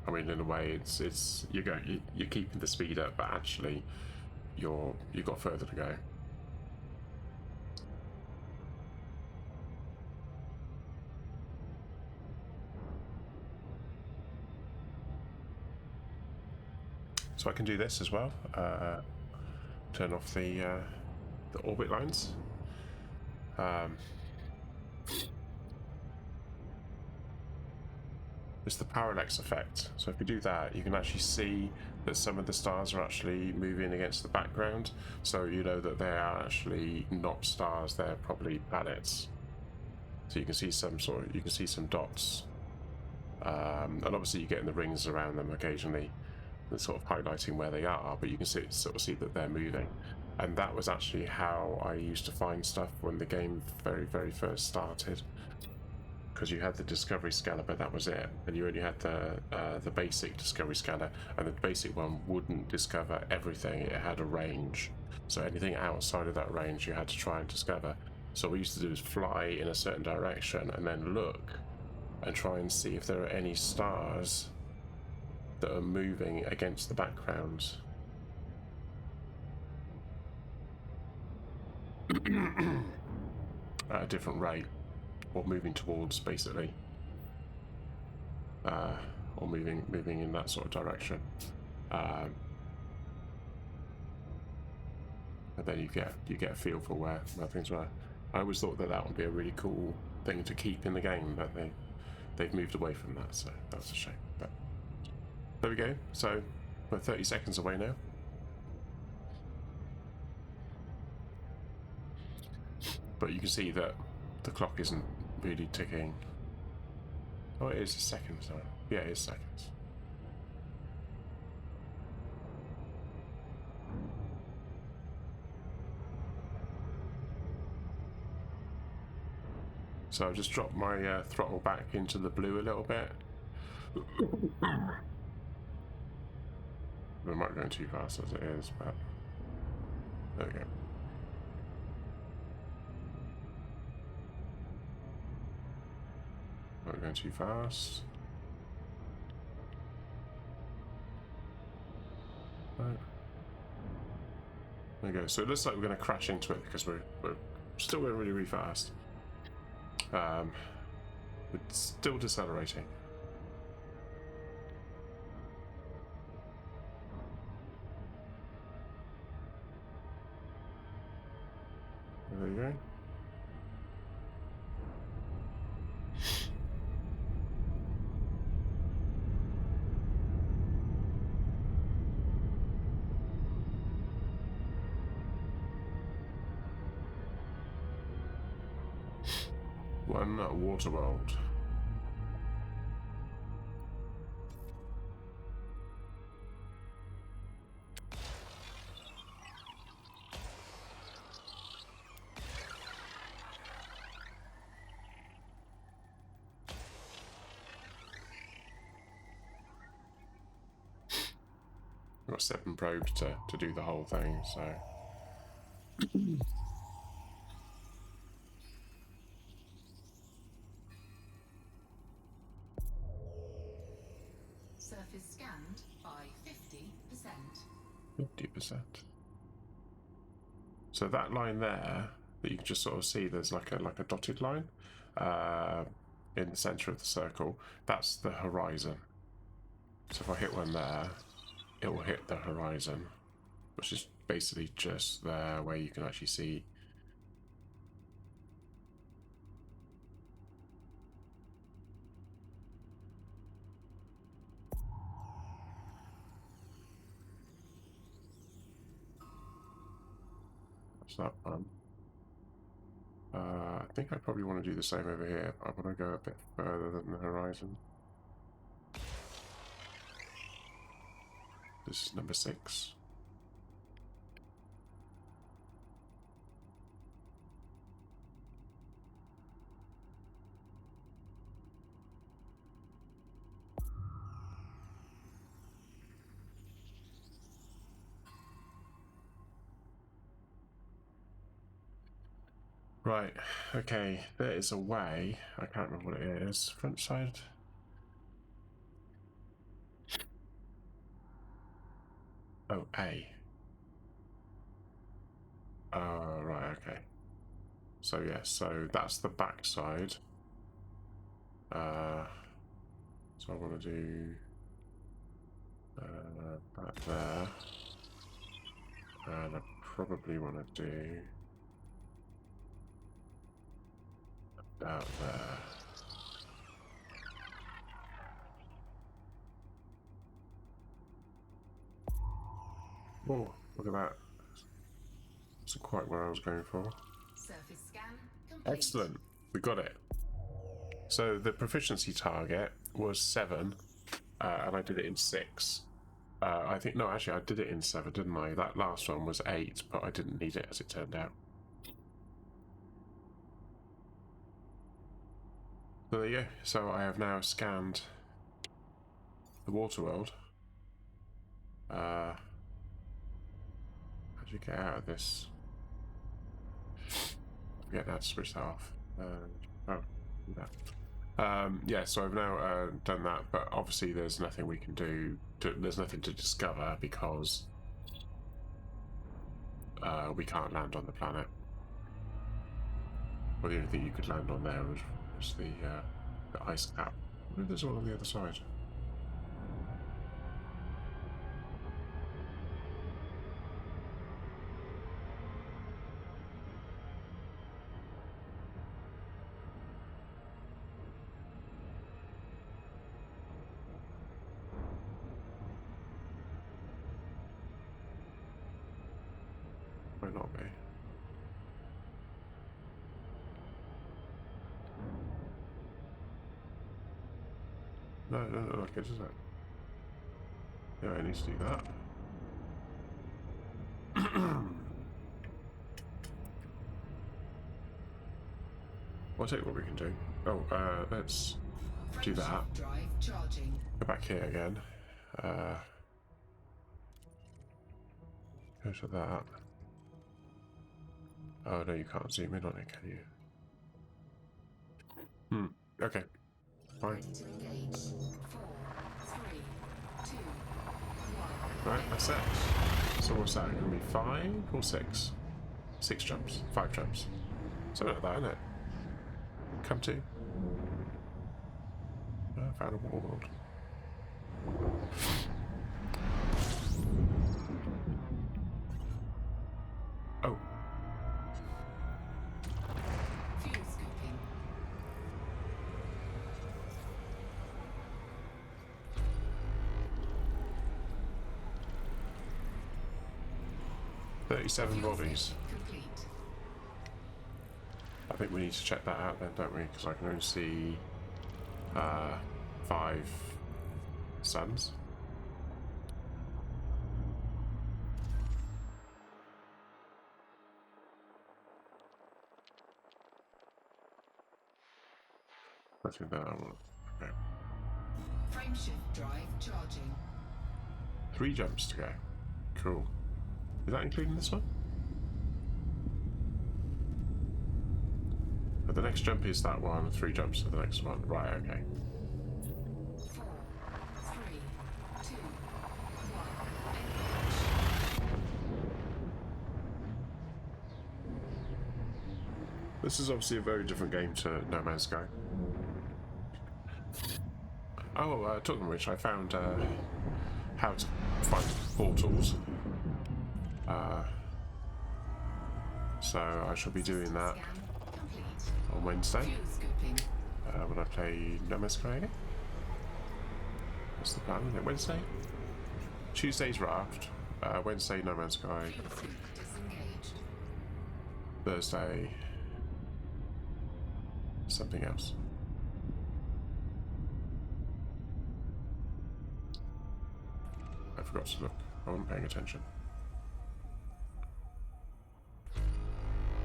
I mean, in a way, it's you're keeping the speed up, but actually, you've got further to go. So I can do this as well. Turn off the orbit lines. It's the parallax effect. So if you do that, you can actually see that some of the stars are actually moving against the background. So you know that they are actually not stars; they're probably planets. So you can see some dots, and obviously you get in the rings around them occasionally, that's sort of highlighting where they are. But you can sort of see that they're moving. And that was actually how I used to find stuff when the game very first started. Because you had the Discovery Scanner, but that was it, and you only had the basic Discovery Scanner, and the basic one wouldn't discover everything. It had a range, so anything outside of that range you had to try and discover. So what we used to do is fly in a certain direction and then look and try and see if there are any stars that are moving against the background. At a different rate, or moving towards, basically, or moving in that sort of direction. And then you get a feel for where things were. I always thought that would be a really cool thing to keep in the game, but they've moved away from that, so that's a shame. But there we go. So we're 30 seconds away now. But you can see that the clock isn't really ticking. Oh, it is seconds now. Yeah, it is seconds. So I've just dropped my throttle back into the blue a little bit. We might go too fast as it is, but there we go. Not going too fast. Right. There we go. So it looks like we're going to crash into it because we're still going really fast. It's still decelerating. There you go. One waterworld. We've got 7 probes to do the whole thing, so. Surface scanned by 50%. 50%. So that line there that you can just sort of see, there's like a dotted line in the center of the circle. That's the horizon. So if I hit one there, it will hit the horizon, which is basically just there where you can actually see. That's that one. I think I probably want to do the same over here. I want to go a bit further than the horizon. This is number 6. Right, okay, there is a way. I can't remember what it is. Front side. Oh, A. Oh, right, okay. So, yeah, so that's the back side. So I want to do that there. And I probably want to do out there. Oh, look at that. That's quite where I was going for. Surface scan complete. Excellent. We got it. So the proficiency target was 7, and I did it in 6. I think, no, actually, I did it in 7, didn't I? That last one was 8, but I didn't need it, as it turned out. So there you go. So I have now scanned the water world. How do you get out of this? Forget that, switch that off. Oh, that. Yeah, so I've now done that, but obviously there's nothing we can do. There's nothing to discover because we can't land on the planet. Well, the only thing you could land on there was the ice cap. I wonder if there's one on the other side. Might not be. No, it doesn't look like it, does it? Yeah, I need to do that. I'll tell you what we can do. Oh, let's do that. Drive charging. Go back here again. Go to that. Oh no, you can't zoom in on it, can you? Okay. Fine. Ready to engage. 4, 3, 2, 1. Right, that's it. So what's that? Gonna be 5 or 6? 6 jumps. 5 jumps. Something like that, isn't it? Come to. Found a waterworld. Oh. Fuel scooping. "37 bodies." Complete. I think we need to check that out then, don't we? Because I can only see 5 suns. I think that one. Okay. Frameshift drive charging. 3 jumps to go. Cool. Is that including this one? But the next jump is that one, 3 jumps to the next one. Right, okay. 4, 3, 2, 1. This is obviously a very different game to No Man's Sky. Oh, talking of which, I found how to find portals. So I shall be doing that Scan complete. on Wednesday Fuel scooping. when I play No Man's Sky again. What's the plan? Is it Wednesday? Tuesday's Raft, Wednesday No Man's Sky, Fuel scoop disengaged. Thursday something else. I forgot to look. I wasn't paying attention.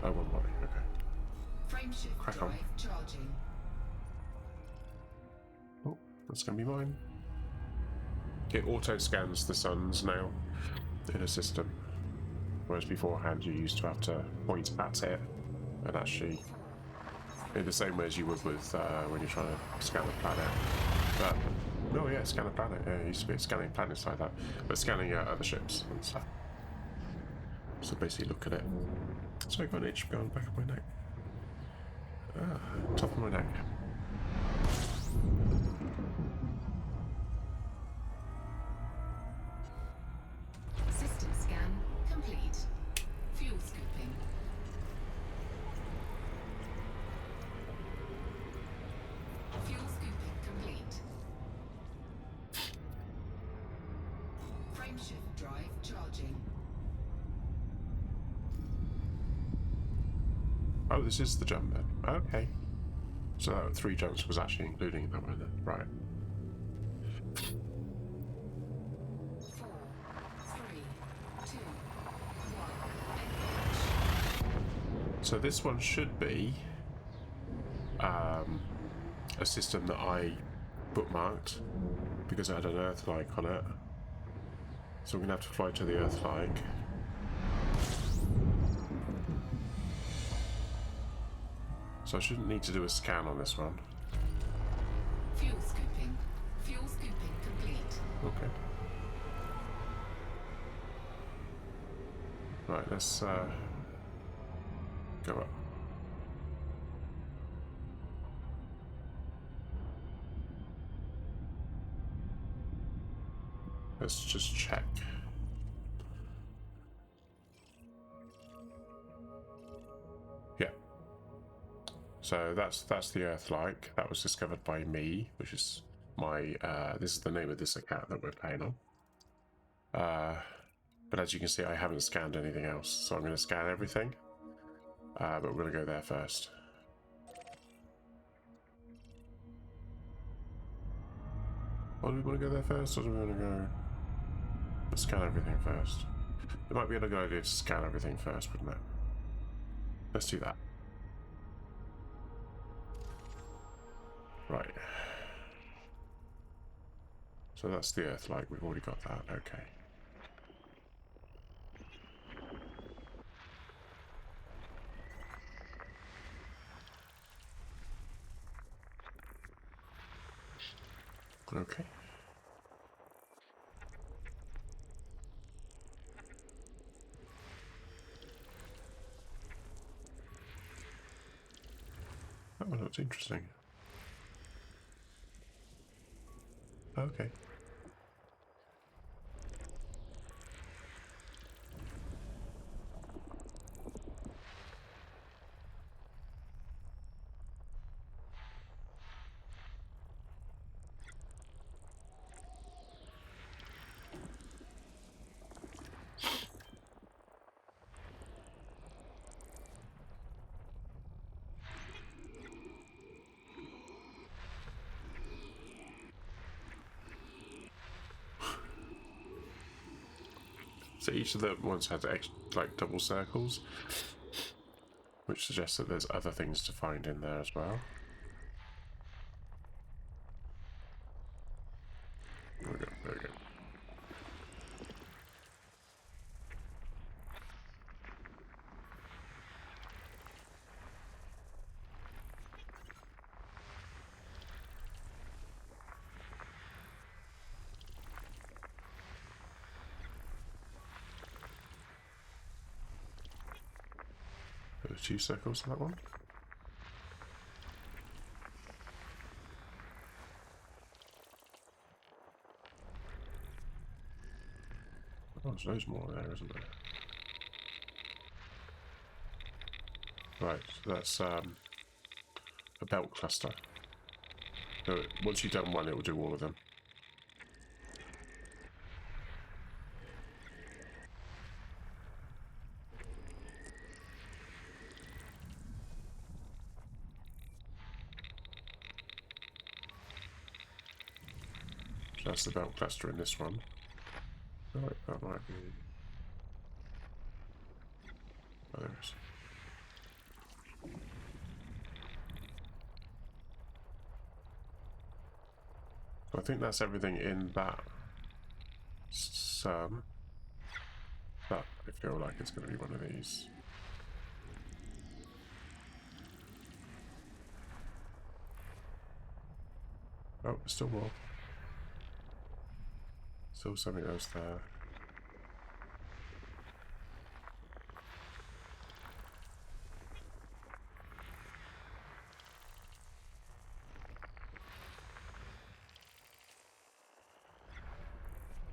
Oh, one body. Okay. Frameshift Crack on. drive charging. Oh, that's going to be mine. It auto scans the suns now in a system, whereas beforehand you used to have to point at it and actually in the same way as you would with when you're trying to scan the planet. But no, yeah, scan the planet. Yeah, it used to be scanning planets like that, but scanning other ships and stuff. So basically, look at it. So I got an itch going back of my neck. Ah, top of my neck. System scan complete. Fuel scooping. Fuel scooping complete. Frameshift drive charging. Oh, this is the jump then. Okay. So that 3 jumps was actually including that one then. Right. 4, 3, 2, 1. Engage. So this one should be a system that I bookmarked because it had an Earth-like on it. So we're going to have to fly to the Earth-like. So I shouldn't need to do a scan on this one. Fuel scooping. Fuel scooping complete. Okay. Right, let's go up. Let's just check. Yeah. So that's the Earth-like. That was discovered by me, which is my this is the name of this account that we're playing on. But as you can see, I haven't scanned anything else, so I'm going to scan everything. But we're going to go there first. Or do we want to go there first, or do we want to go... Let's scan everything first. It might be a good idea to scan everything first, wouldn't it? Let's do that. Right. So that's the Earth-like, we've already got that, okay. Okay. That one looks interesting. Okay. So each of the ones has like double circles, which suggests that there's other things to find in there as well. There we go, there we go. There's 2 circles on that one. Oh, there's loads more there, isn't there? Right, so that's a belt cluster. So once you've done one, it will do all of them. So that's the belt cluster in this one. Right, that might be... Oh, there it is. So I think that's everything in that sum. But I feel like it's going to be one of these. Oh, still more. Still something else there.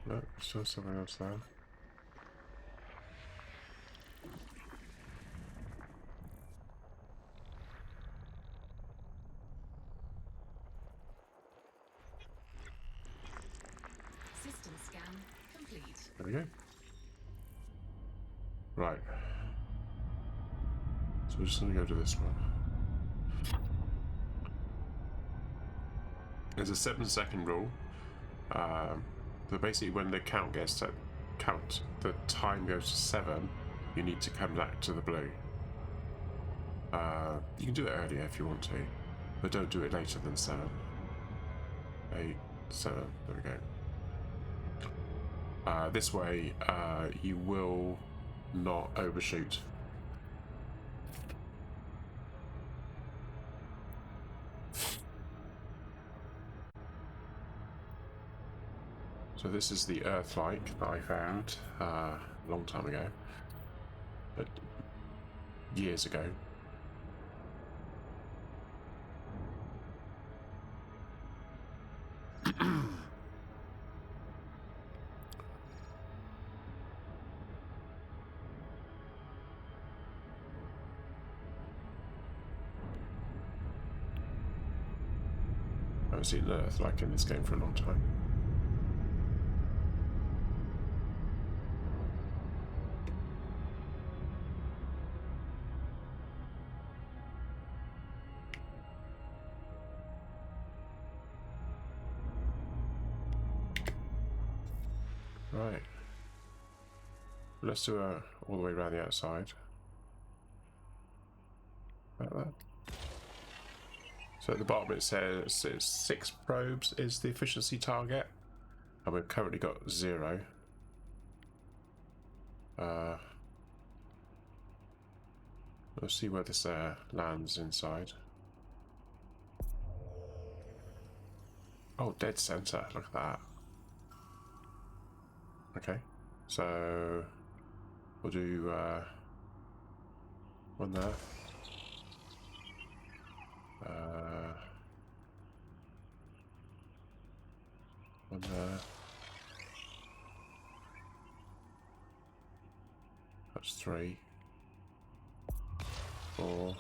No, still something else there. System scan complete. There we go. Right. So we're just going to go to this one. There's a 7-second rule. So basically, when the count gets to the time goes to 7, you need to come back to the blue. You can do it earlier if you want to, but don't do it later than 7. 8, 7. There we go. This way, you will not overshoot. So this is the Earth-like that I found a long time ago, but years ago. I haven't seen an Earth-like in this game for a long time. Right. Let's do all the way around the outside. Like that. So at the bottom it says 6 probes is the efficiency target, and we've currently got 0. Let's see where this lands inside. Oh, dead center. Look at that. Okay, so we'll do one there. One there. That's 3, 4.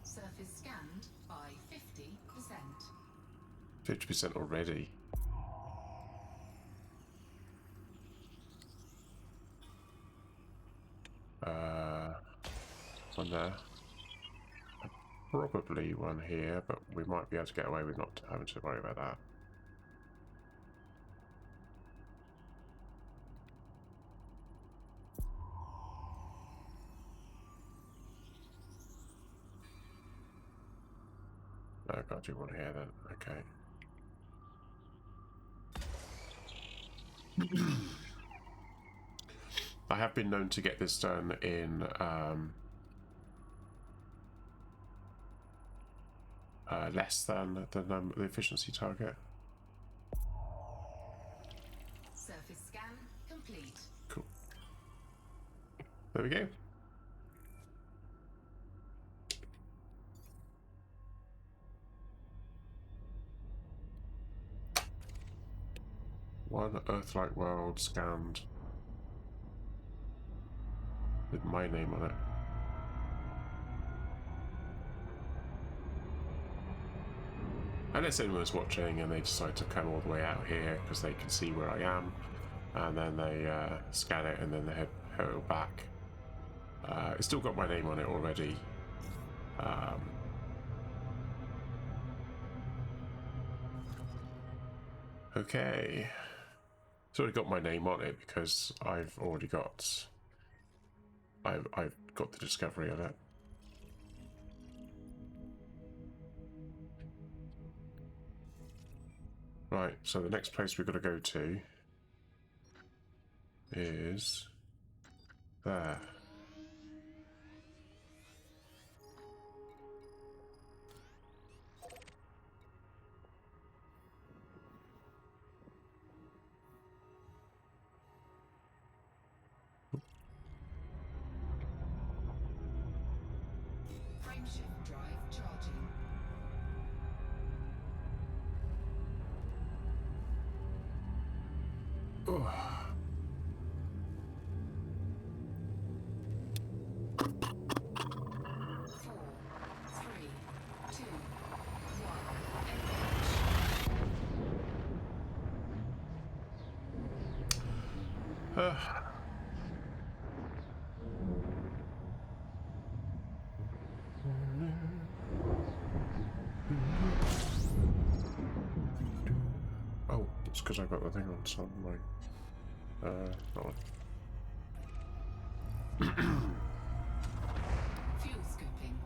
Surface scanned by 50%. 50% already. One there. Probably one here, but we might be able to get away with not having to worry about that. No, I've got to do one here then. Okay. I have been known to get this done in less than the efficiency target. Surface scan complete. Cool. There we go. One Earth-like world scanned with my name on it. Unless anyone's watching and they decide to come all the way out here because they can see where I am, and then they scan it and then they head back. It's still got my name on it already. Okay. It's already got my name on it because I've already got... I've got the discovery of it. Right, so the next place we've got to go to is there. Oh. Four, three, two, one. Oh, it's because I got the thing on some like that one. Fuel scooping.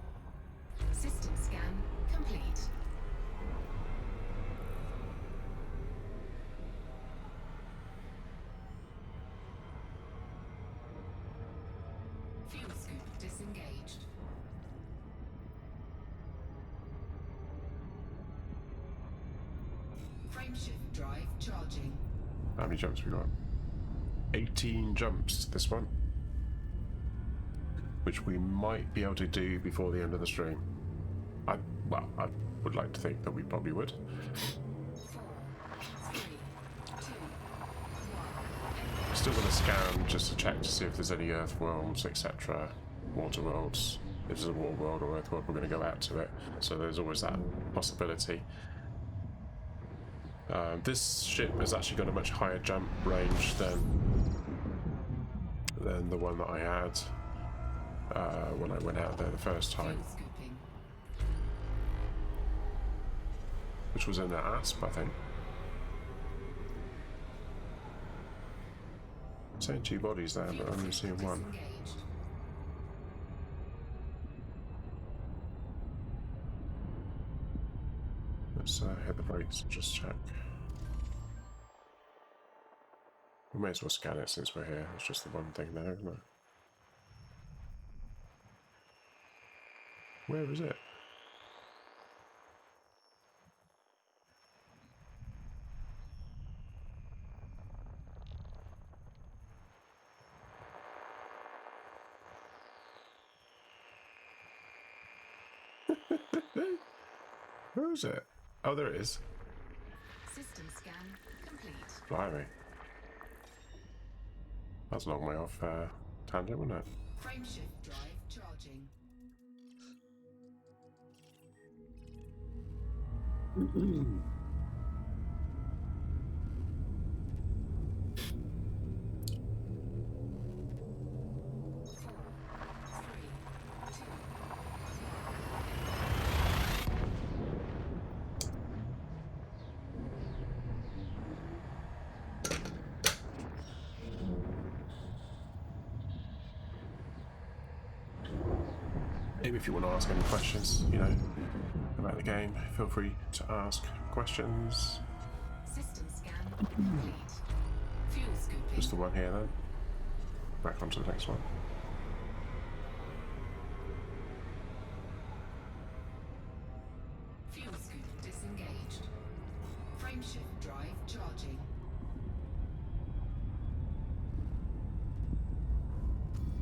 System scan complete. Fuel scoop disengaged. Frameshift drive charging. How many jumps we got? 18 jumps this one, which we might be able to do before the end of the stream. I would like to think that we probably would. 4, 3, 2, 1. Still going to scan just to check to see if there's any earthworms, etc. Waterworlds. If there's a waterworld or earthworld, we're going to go out to it. So there's always that possibility. This ship has actually got a much higher jump range than the one that I had when I went out there the first time, Fuel scooping. which was in the Asp, I think. Saying 2 bodies there, but only seeing one. Disengaged. Let's hit the brakes and just check. We may as well scan it since we're here. It's just the one thing there, isn't it? Where is it? Where is it? Oh, there it is. System scan complete. Blimey. That's a long way off tangent, wasn't it? Frameshift drive charging. Four, three, two, Maybe if you want to ask any questions, you know, about the game, feel free to ask questions. system scan complete. Fuel scooping. Just the one here then. Back onto the next one. Fuel scoop disengaged. Frameshift drive charging.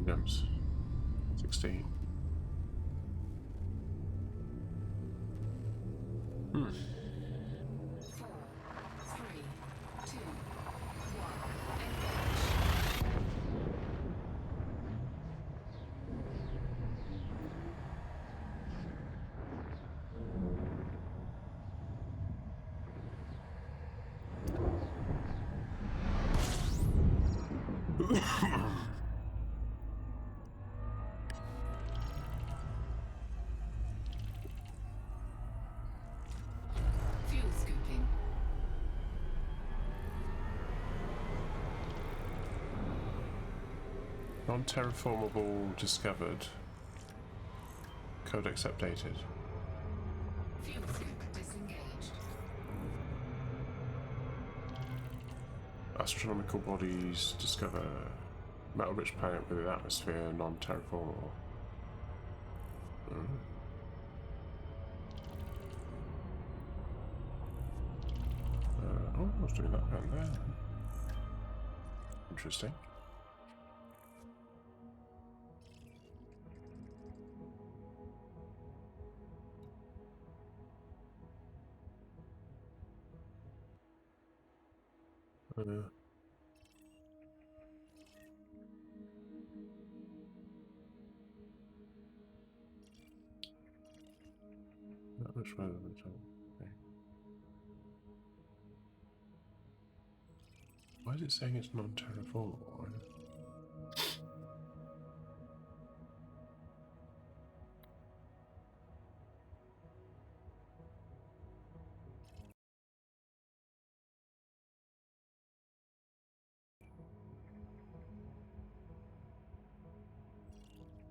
Jumps. 16. Hmm. 4, 3, 2, 1. Engage. Fuel scooping. Non-terraformable discovered. Codex updated. Fuel scoop disengaged. Astronomical bodies discover. Metal-rich planet with an atmosphere, non-terraformable. Oh, I was doing that down there. Interesting. much further than okay. Why is it saying it's non-terraformable?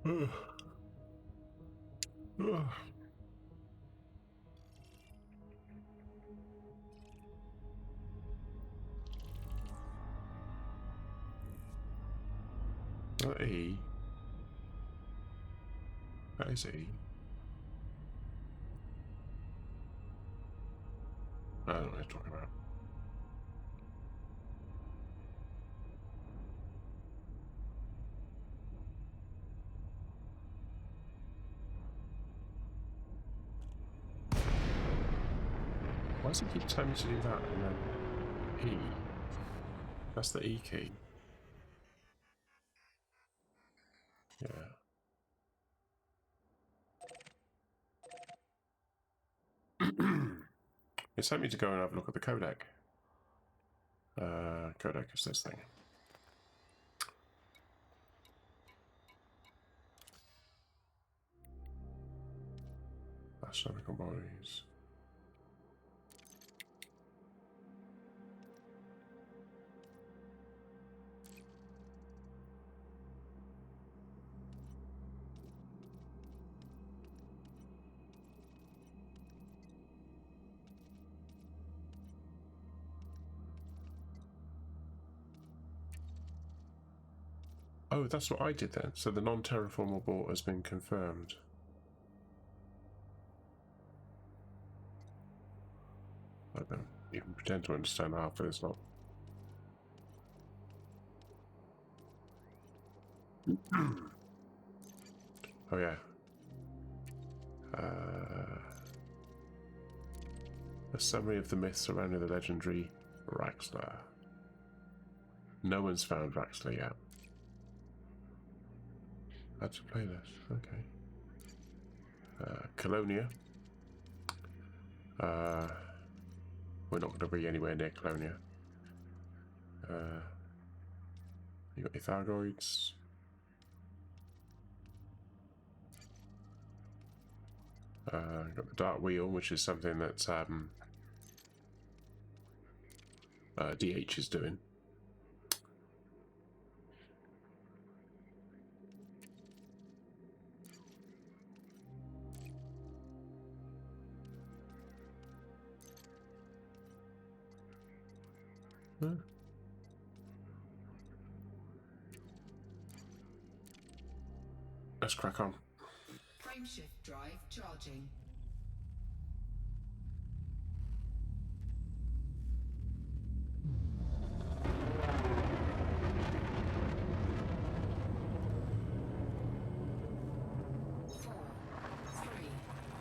Ugh. Ugh. E. That is E. I don't know what you're talking about. Why does it keep telling me to do that and then E? That's the E key. Yeah. It sent me to go and have a look at the codec. Codec is this thing. Astronomical bodies. Oh, that's what I did then. So the non-terraformable has been confirmed. I don't even pretend to understand half of this lot. Oh yeah. A summary of the myths surrounding the legendary Raxler. No one's found Raxler yet. How to play this? Okay. Colonia. We're not going to be anywhere near Colonia. You got your Thargoids. Got the Dark Wheel, which is something that DH is doing. Huh? Let's crack on. Frameshift drive charging.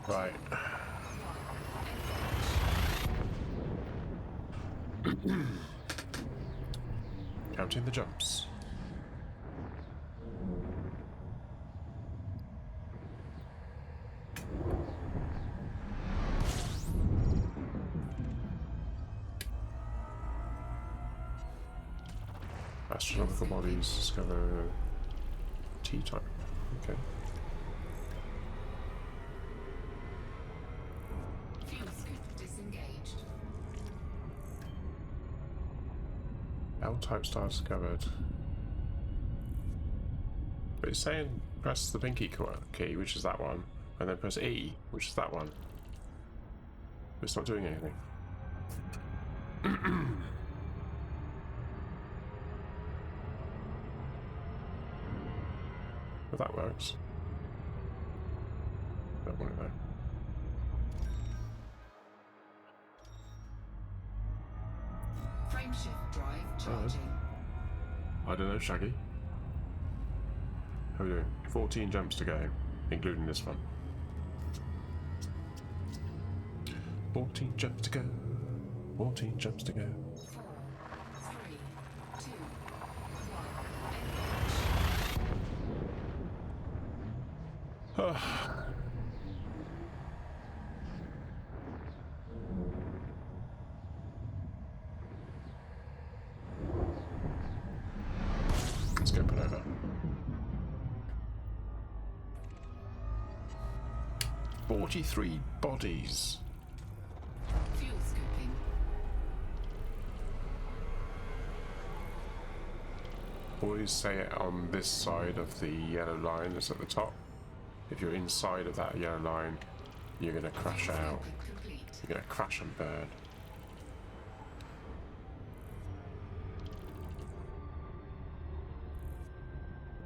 Right. Counting the jumps. Astronomical bodies discover T-type. Okay. Fuel scoop disengaged. L-type star discovered. But it's saying press the pinky key, which is that one, and then press E, which is that one. But it's not doing anything. But that works. Don't want it though. Frameshift drive charging. I don't know, Shaggy. How are we doing? 14 jumps to go, including this one. 14 jumps to go. 14 jumps to go. 4, 3, 2, 1. 43 bodies. Fuel scooping. Always say it on this side of the yellow line that's at the top. If you're inside of that yellow line, you're going to crash out. Complete. You're going to crash and burn.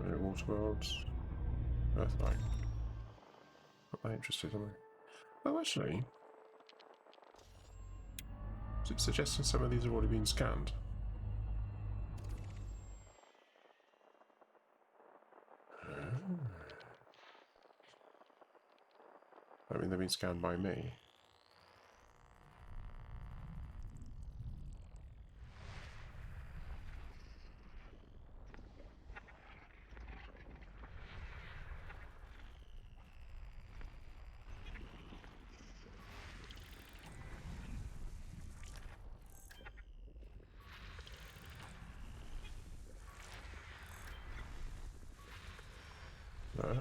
Waterworlds. Earthlight. Not that interested, am I? Oh, actually. Is it suggesting some of these have already been scanned? I mean, they've been scanned by me. Right.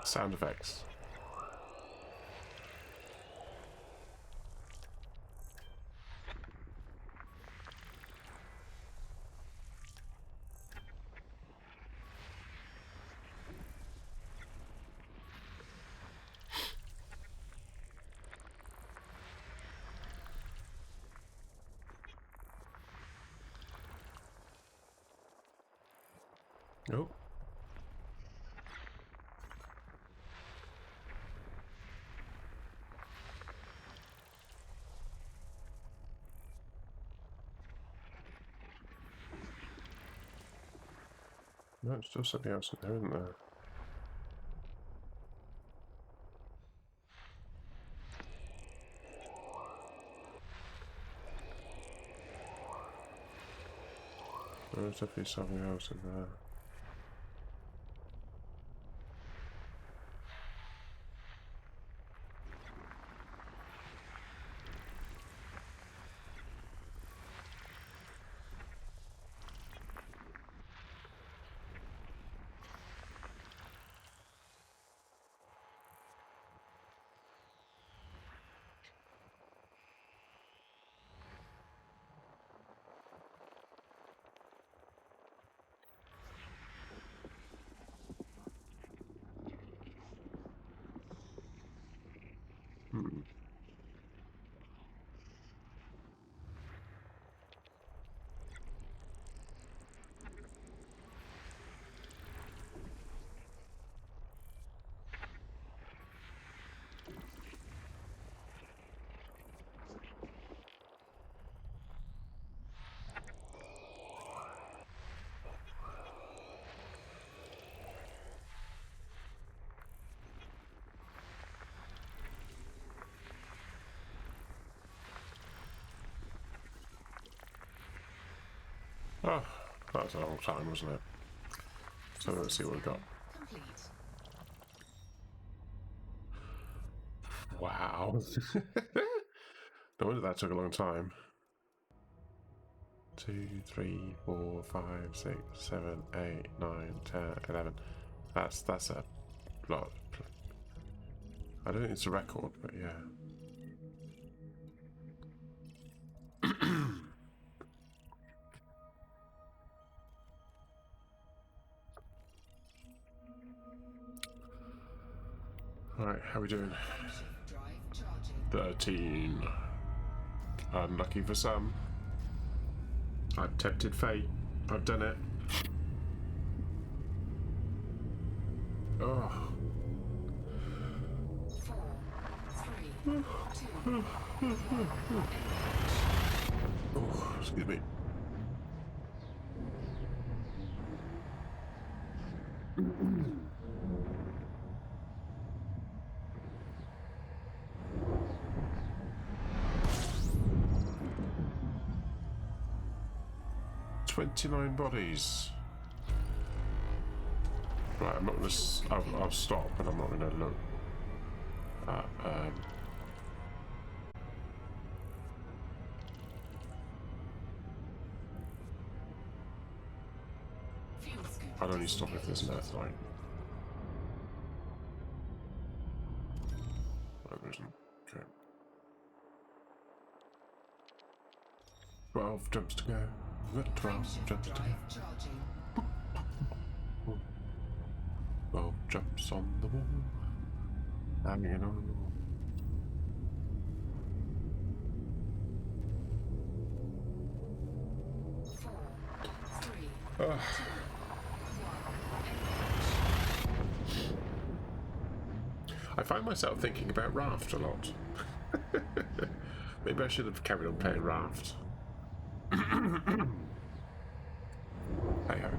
Sound effects. Oh. No, there's still something else in there, isn't there? There's definitely something else in there. Hmm. Oh, that was a long time, wasn't it? So let's see what we've got. Complete. Wow. No wonder that took a long time. 2, 3, 4, 5, 6, 7, 8, 9, 10, 11. That's a lot. I don't think it's a record, but yeah. Right, how we doing? Frameshift drive charging. 13. Unlucky for some. I've tempted fate. I've done it. Oh. 4, 3, 2, Oh, excuse me. "29 bodies." Right, I'm not gonna. I'll stop, but I'm not gonna look at. fuel scoop. I'll only stop if there's an earthline. Oh, there isn't. Okay. 12 jumps to go. We've got 12 Frameshift jumps to go. drive charging. 12 jumps on the wall. Hanging on the wall. Four, three, Ugh. 2, 1. I find myself thinking about Raft a lot. Maybe I should have carried on playing Raft. Hey ho.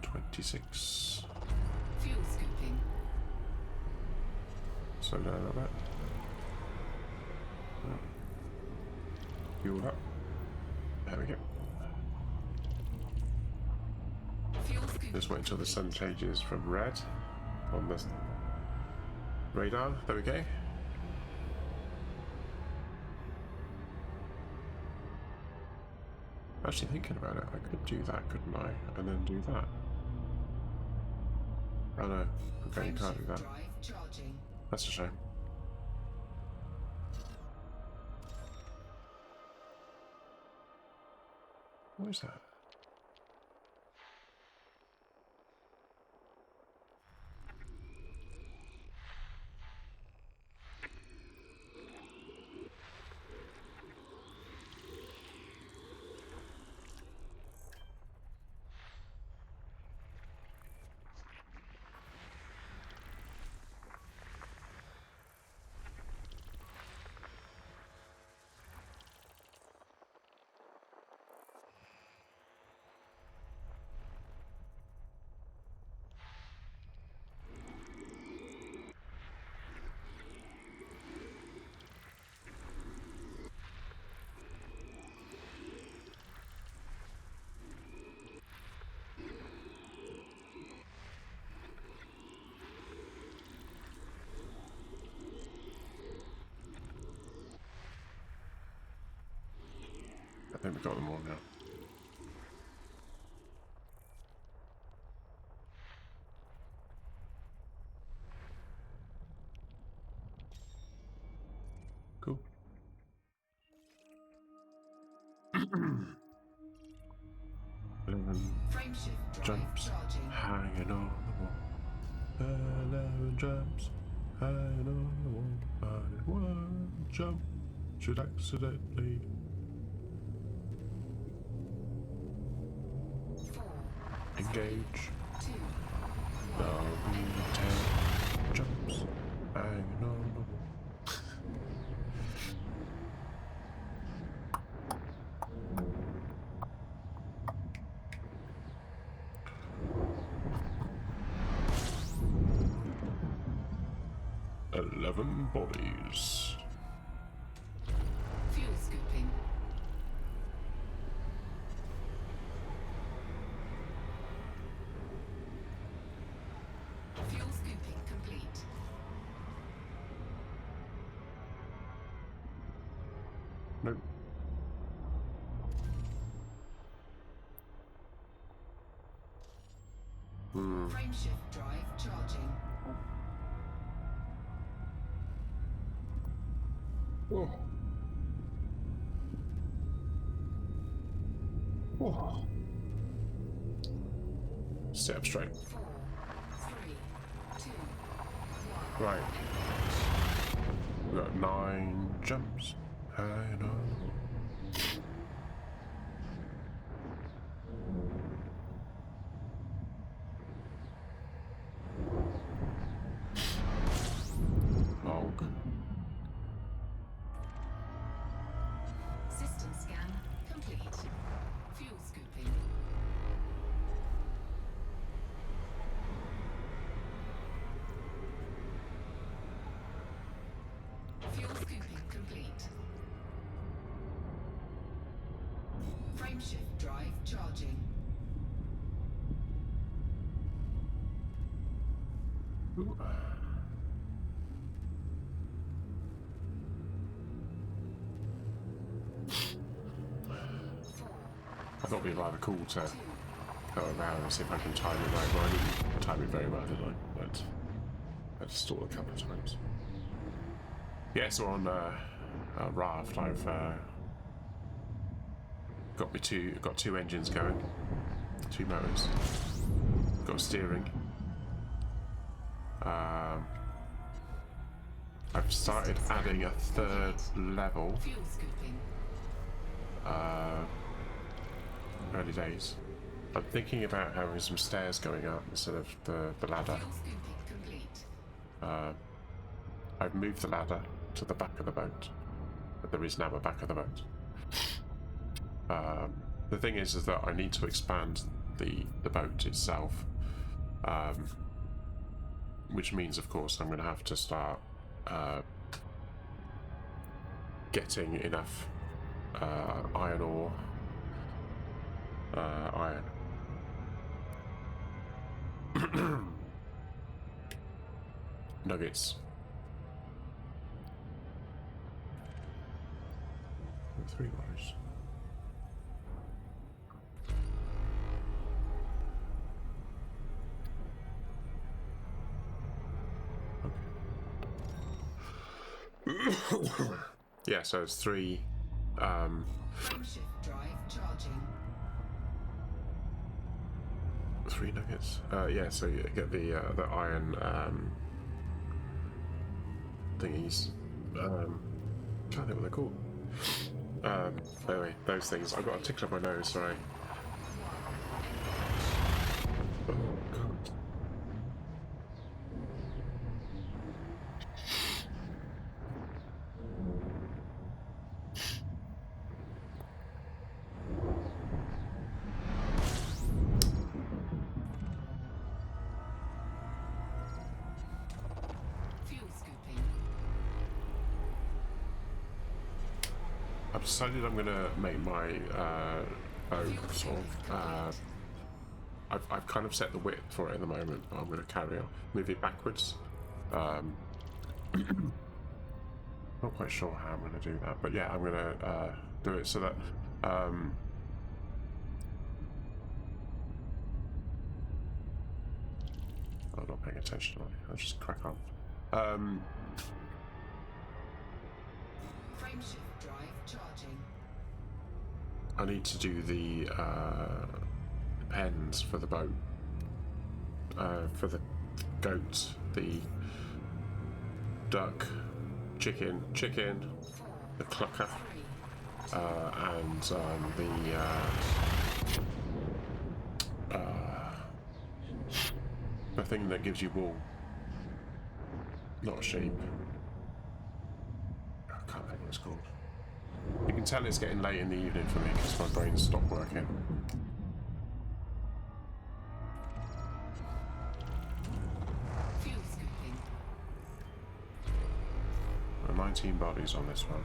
"26. Fuel scooping. Slow down a little bit. Fuel up. There we go. Fuel scooping. Just wait until the sun changes from red on the radar. There we go. Actually thinking about it, I could do that, couldn't I? And then do that. Oh no, okay, you can't do that. Drive charging. That's a shame. What is that? I think we got them all now. Cool. 11 Frameshift drive jumps charging. hanging on the wall. 11 jumps hanging on the wall. But one jump should accidentally. 4, Engage. 2, Now we 10 jumps hanging on the wall. "11 bodies." fuel scooping. Fuel scooping complete. Nope. Frameshift drive charging. Oh. Oh. Sit up straight. 4, 3, 2, 1. Right. We've got 9 jumps. I know. Log. System scan complete. Fuel scooping. Fuel scooping complete. Frameshift drive charging. Ooh. I thought it'd be rather cool to go around and see if I can time it right. Well, I didn't time it very well, did I? But I just stalled a couple of times. Yeah, so on Raft, I've got 2 engines going, 2 motors, got steering. I've started adding a 3rd level. Fuel scooping. Early days. I'm thinking about having some stairs going up instead of the ladder. Fuel scooping complete. I've moved the ladder to the back of the boat, but there is now a back of the boat. The thing is that I need to expand the boat itself, which means, of course, I'm going to have to start getting enough iron ore, iron. Nuggets. 3 bars. Okay. Yeah, so it's 3 Frameshift drive charging. 3 nuggets. Yeah, so you get the iron thingies. I'm trying to think what they're called. Anyway, those things. I've got a tickle up my nose, sorry. Oh, God. Fuel scooping. I've decided I'm going to make my boat sort of. I've kind of set the width for it at the moment, but I'm going to carry on, move it backwards. Not quite sure how I'm going to do that, but yeah, I'm going to do it so that. I'm not paying attention. I'll just crack on. Frameshift drive charging. I need to do the pens for the boat, for the goat, the duck, chicken, the clucker, and the thing that gives you wool. Not a sheep. I can't think what it's called. You can tell it's getting late in the evening for me because my brain's stopped working. Fuel scooping. 19 bodies on this one.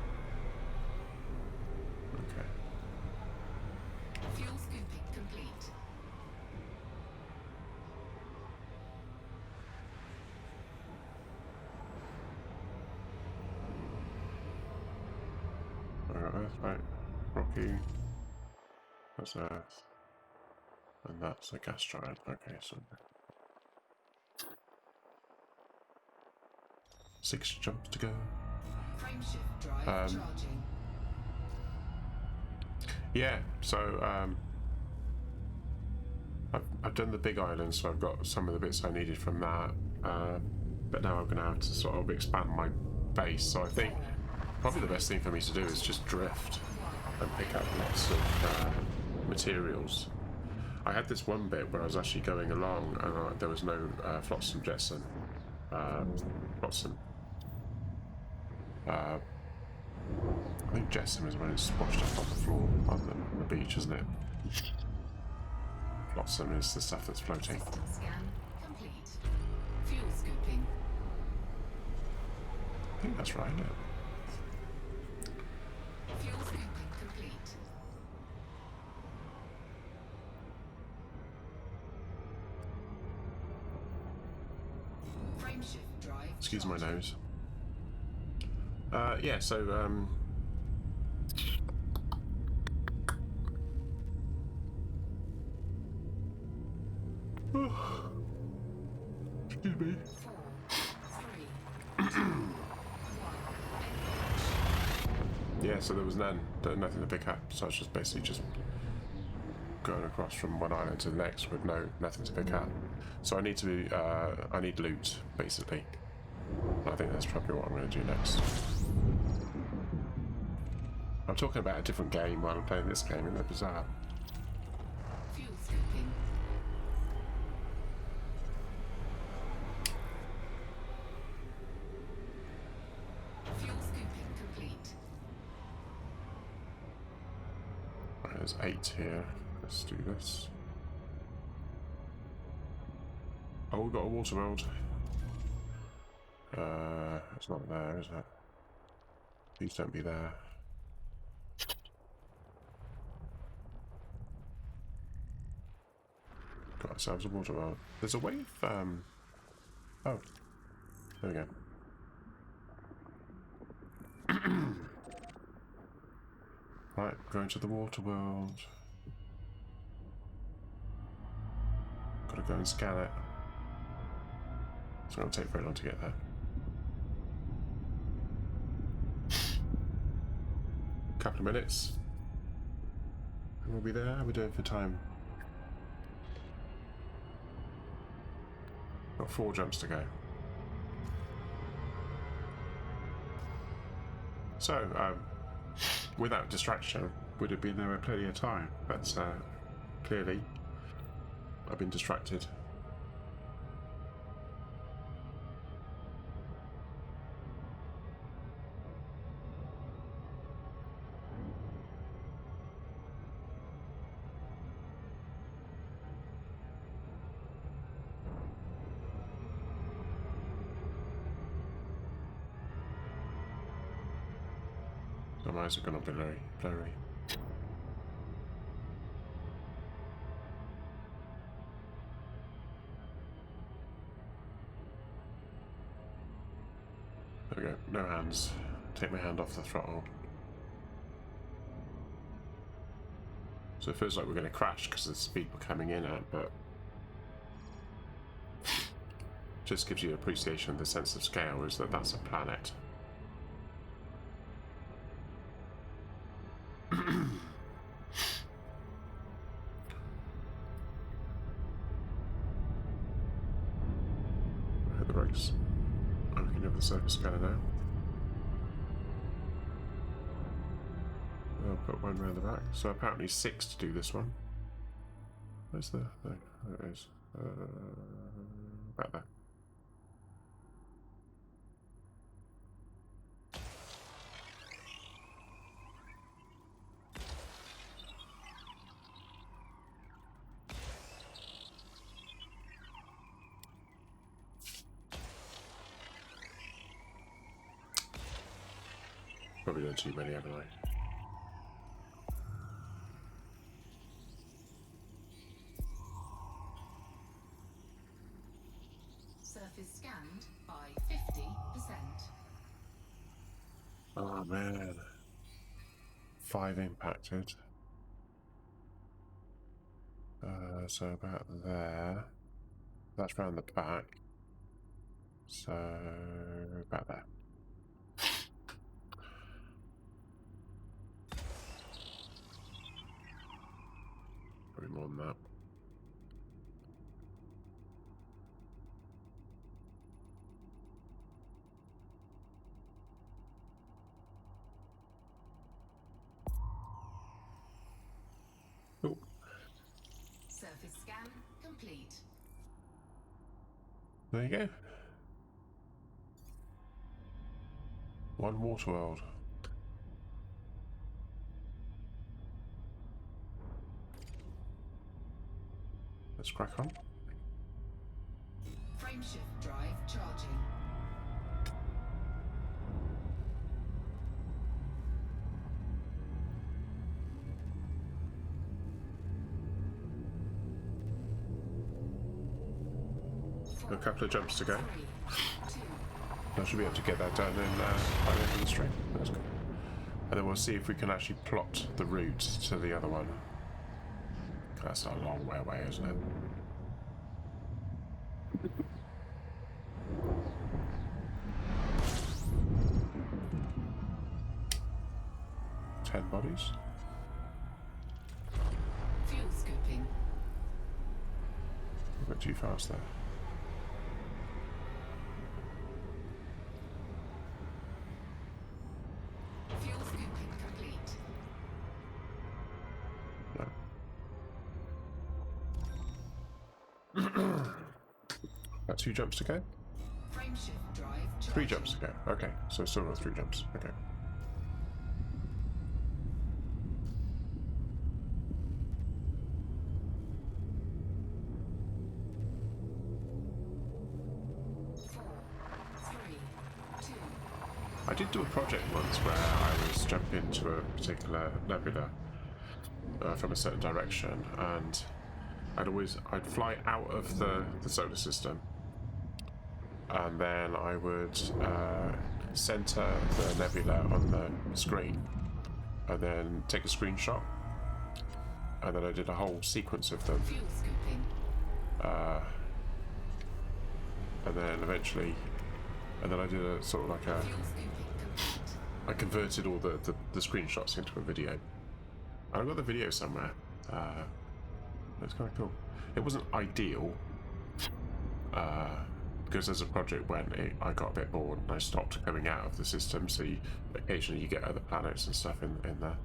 Okay. Fuel scooping complete. Earth, right? Rocky. That's Earth. And that's a gas giant. Okay, so 6 jumps to go. Frameshift drive charging. Yeah, so I've done the big island, so I've got some of the bits I needed from that. But now I'm going to have to sort of expand my base. So I think probably the best thing for me to do is just drift and pick up lots of materials. I had this one bit where I was actually going along and there was no flotsam jetsam. Flotsam. I think jetsam is when it's splashed up on the floor on the beach, isn't it? Flotsam is the stuff that's floating. System scan complete. Fuel scooping. I think that's right, isn't it? Fuel scooping complete. Frameshift drive. Excuse my charging. nose. Yeah, so excuse me. 4, 3, 2, 1. Yeah, so there was nothing to pick up, so I was just basically just going across from one island to the next with nothing to pick up. So I need to be, I need loot, basically. I think that's probably what I'm going to do next. I'm talking about a different game while I'm playing this game, isn't that bizarre? Fuel scooping. Fuel scooping complete. Right, there's 8 here. Let's do this. Oh, we've got a waterworld. It's not there, is it? Please don't be there. Got ourselves a waterworld. There's a wave. Oh, there we go. Right, going to the waterworld. Gotta go and scan it. It's not gonna take very long to get there. Couple of minutes. And we'll be there. How are we doing for time? Got 4 jumps to go. So, without distraction, would have been there plenty of time. But clearly, I've been distracted. My eyes are gonna be blurry. There we go. No hands. Take my hand off the throttle. So it feels like we're going to crash because of the speed we're coming in at, but just gives you an appreciation of the sense of scale. Is that that's a planet. Hit the brakes. I'm looking at the surface scanner now. I'll put one round the back. So apparently 6 to do this one. Where's the thing? There it is. About there. Probably done too many, haven't I? Surface scanned by 50%. Oh man. 5 impacted. So about there. That's round the back. So about there. Probably more than that. Surface scan complete. There you go. One waterworld. Let's crack on. Frameshift drive charging. A couple of jumps to go. 3, 2, I should be able to get that done in by the end of the stream. That's good. And then we'll see if we can actually plot the route to the other one. That's a long way away, isn't it? Ten bodies. fuel scooping. A bit too fast there. Fuel scooping complete. No. About 2 jumps to go? Frameshift drive charging. 3 jumps to go. Okay, so still got 3 jumps. Okay. I did do a project once where I was jumping into a particular nebula from a certain direction, and I'd fly out of the solar system, and then I would center the nebula on the screen, and then take a screenshot, and then I did a whole sequence of them, Fuel scooping. and then eventually, and then I did a sort of like a. Fuel scooping complete. I converted all the screenshots into a video. I've got the video somewhere. It's kind of cool. It wasn't ideal because as the project went, I got a bit bored and I stopped coming out of the system. So occasionally you get other planets and stuff in there.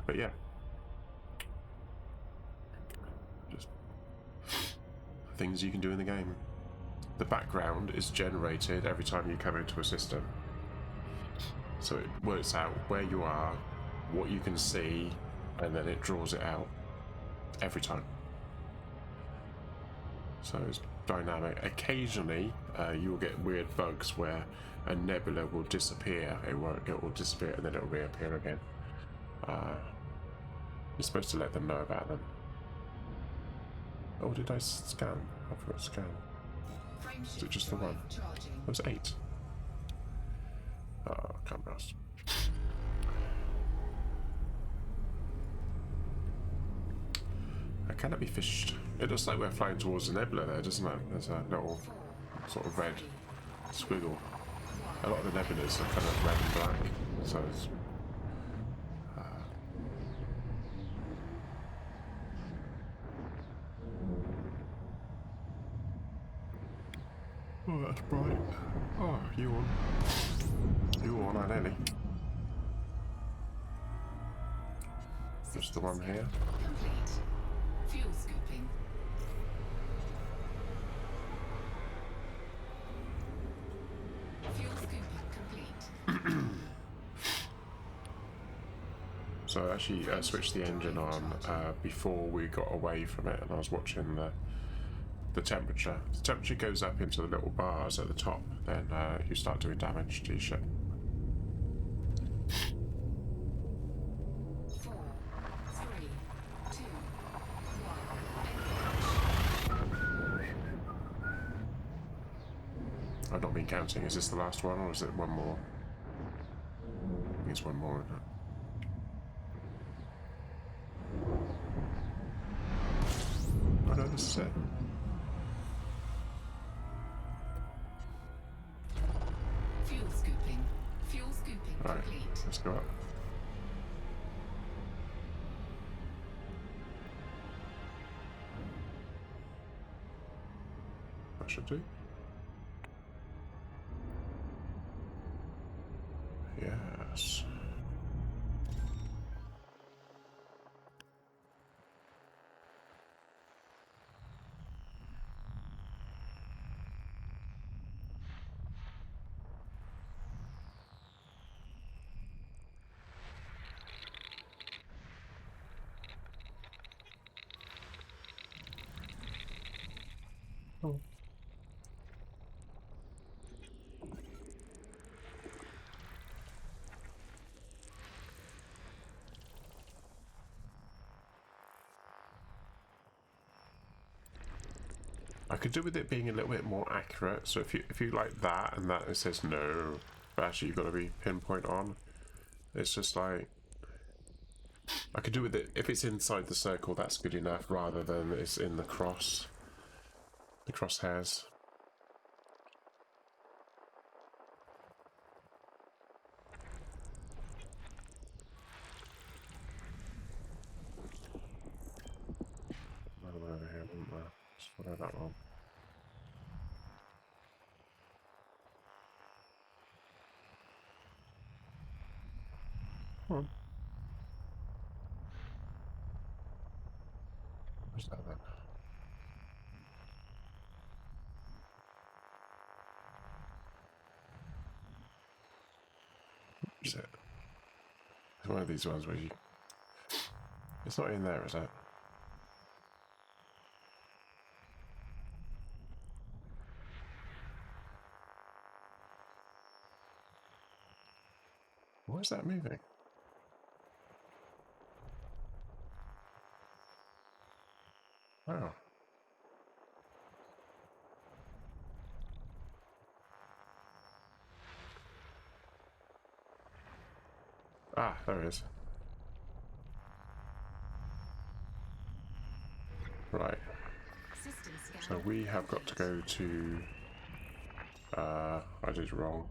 But yeah, just things you can do in the game. The background is generated every time you come into a system. So it works out where you are, what you can see, and then it draws it out every time. So it's dynamic. Occasionally, you will get weird bugs where a nebula will disappear. It will disappear and then it will reappear again. You're supposed to let them know about them. Oh, did I scan? I forgot to scan. Is it just the one? Charging. It was 8. Oh, can't be asked. Can it be fished? It looks like we're flying towards the nebula there, doesn't it? There's a little sort of red squiggle. A lot of the nebulas are kind of red and black, so it's... Oh, that's bright. Oh, you on. You on, Ellie. Just the one here. Complete. Fuel scooping. Fuel scooping complete. So I actually switched the engine on before we got away from it, and I was watching the temperature. The temperature goes up into the little bars at the top, then you start doing damage to your ship. 4, 3, 2, 1. I've not been counting. Is this the last one, or is it one more? I think it's one more, isn't it? Oh no, this is it. Fuel scooping. Fuel scooping Right, complete. let's go up. That should do. Yes. could do with it being a little bit more accurate. So if you like that and that it says no, but actually you've got to be pinpoint on. It's just like I could do with it if it's inside the circle. That's good enough, rather than it's in the crosshairs. Another one over here, wasn't there? Just follow that one. What's that then? Is it? It's one of these ones where you... It's not in there, is it? Why is that moving? Wow. Ah, there it is. Right. System scan. So we have got to go to... I did it wrong.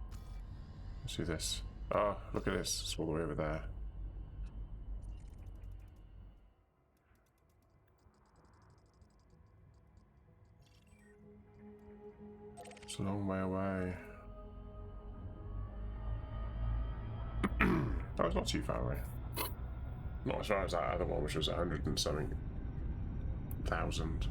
Let's do this. Oh, look at this. It's all the way over there. It's a long way away. Oh, it's not too far away. Not as far as that other one, which was 100 and something thousand.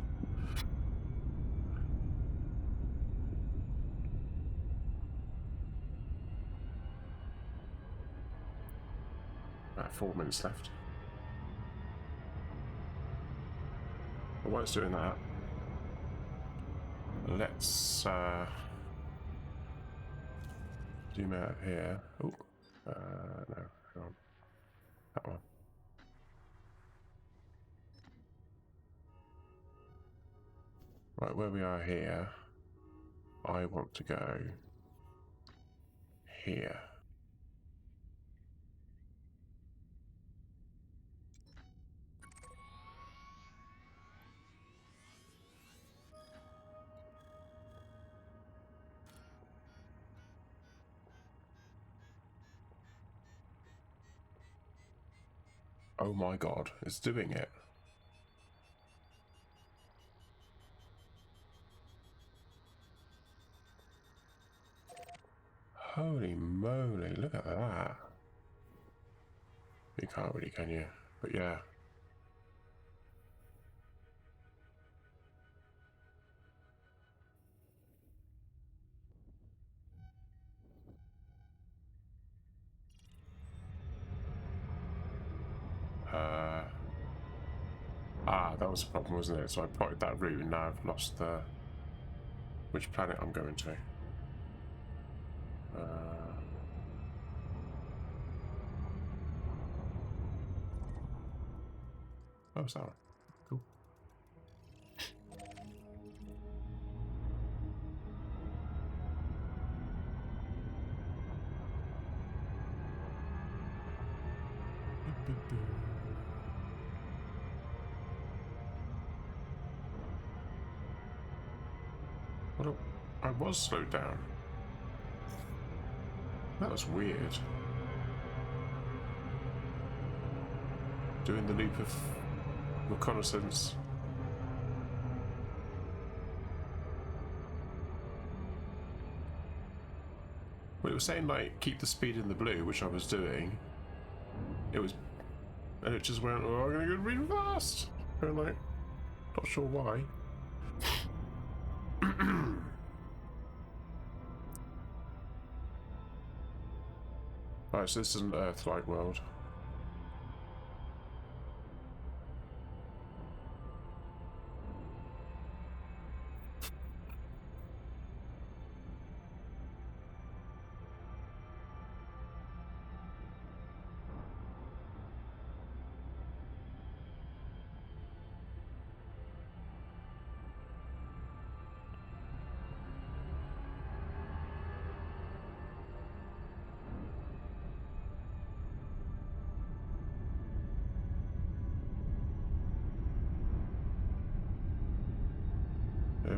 About 4 minutes left. But while it's doing that, let's zoom out here. Oh, no, hang on. That one. Right, where we are here, I want to go here. Oh my god, it's doing it. Holy moly, look at that. You can't really, can you? But yeah. That was the problem, wasn't it? So I plotted that route and now I've lost the... which planet I'm going to. Oh, it's that one. Cool. What I was slowed down. That was weird. Doing the loop of reconnaissance. Well, it was saying like keep the speed in the blue, which I was doing. It was, and it just went, oh, I'm gonna go really fast. And like, not sure why. Right, so this is an Earth-like world.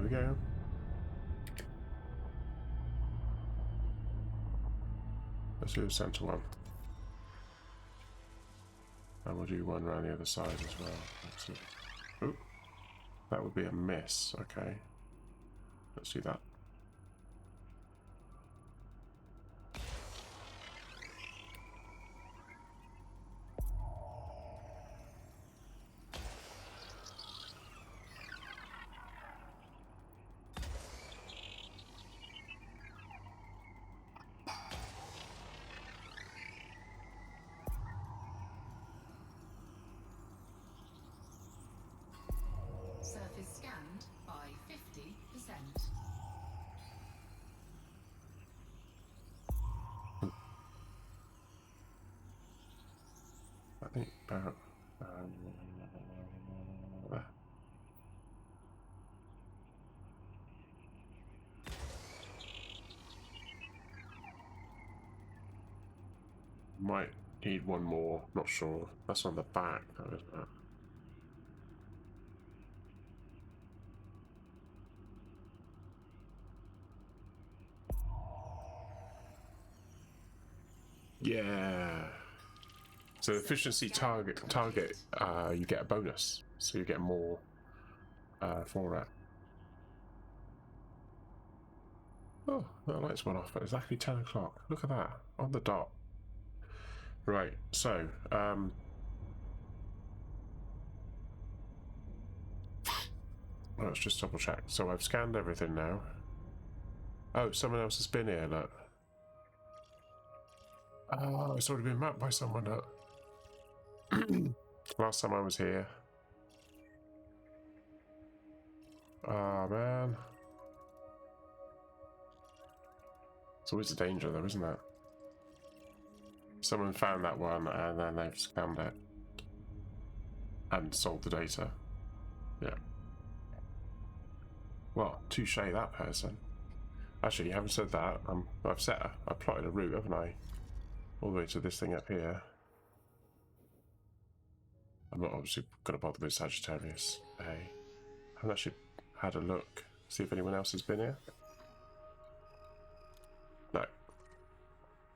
we go. Let's do the centre one. And we'll do one around the other side as well. Oop. That would be a miss. Okay. Let's do that. Surface scanned by 50%. I think about there. Might need one more, not sure. That's on the back though, isn't it? Yeah. So efficiency target, you get a bonus, so you get more for it. Oh, that lights went off at exactly 10 o'clock. Look at that, on the dot. Right, so let's just double check. So I've scanned everything now. Oh, someone else has been here, look. Oh, it's already been mapped by someone, look. Last time I was here. Ah, man. It's always a danger though, isn't it? Someone found that one and then they've scanned it. And sold the data. Yeah. Well, touche that person. Actually, you haven't said that. I've plotted a route, haven't I? All the way to this thing up here. I'm not obviously going to bother with Sagittarius A. I haven't actually had a look, see if anyone else has been here. No.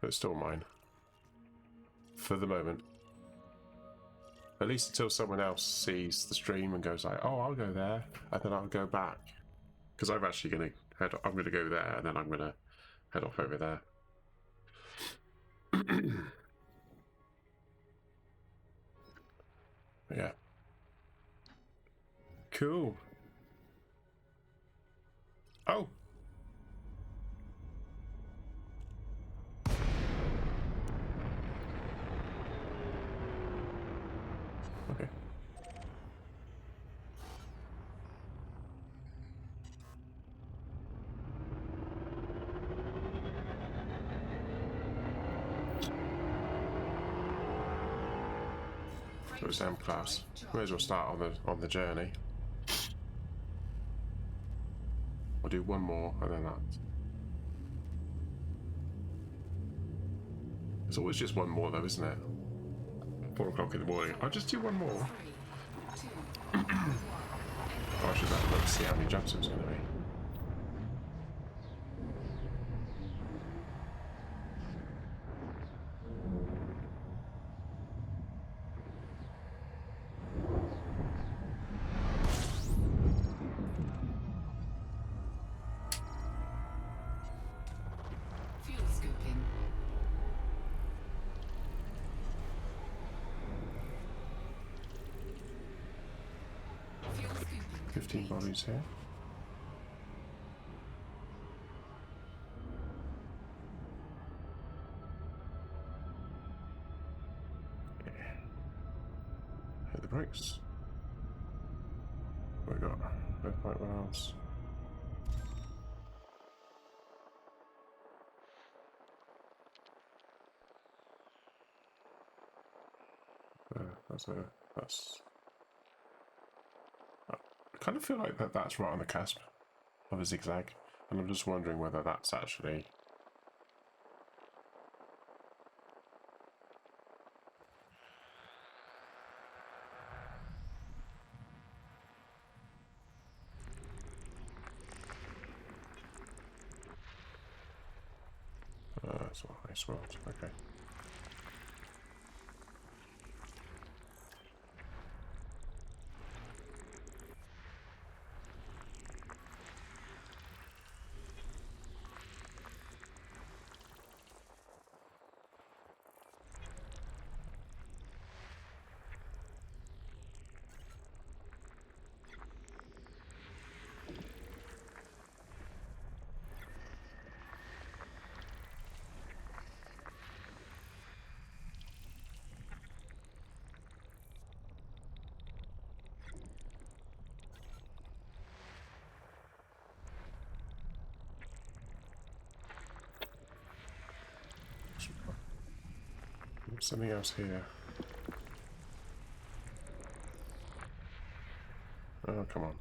But it's still mine. For the moment. At least until someone else sees the stream and goes like, oh, I'll go there, and then I'll go back. Because I'm actually going to I'm going to go there, and then I'm going to head off over there. Yeah. Cool. Oh. Okay. So it's M class. May as well start on the journey. I'll do one more and then that. It's always just one more though, isn't it? 4 o'clock in the morning. I'll just do one more. 3, 2, Oh, I should have looked to see how many jumps it was going to be. fuel scooping. Fuel scooping 15 complete. bodies here. Hit the brakes. What we got? No point wells. That's. I kind of feel like that's right on the cusp of a zigzag, and I'm just wondering whether that's actually. That's all ice world. Okay. Something else here. Oh, come on.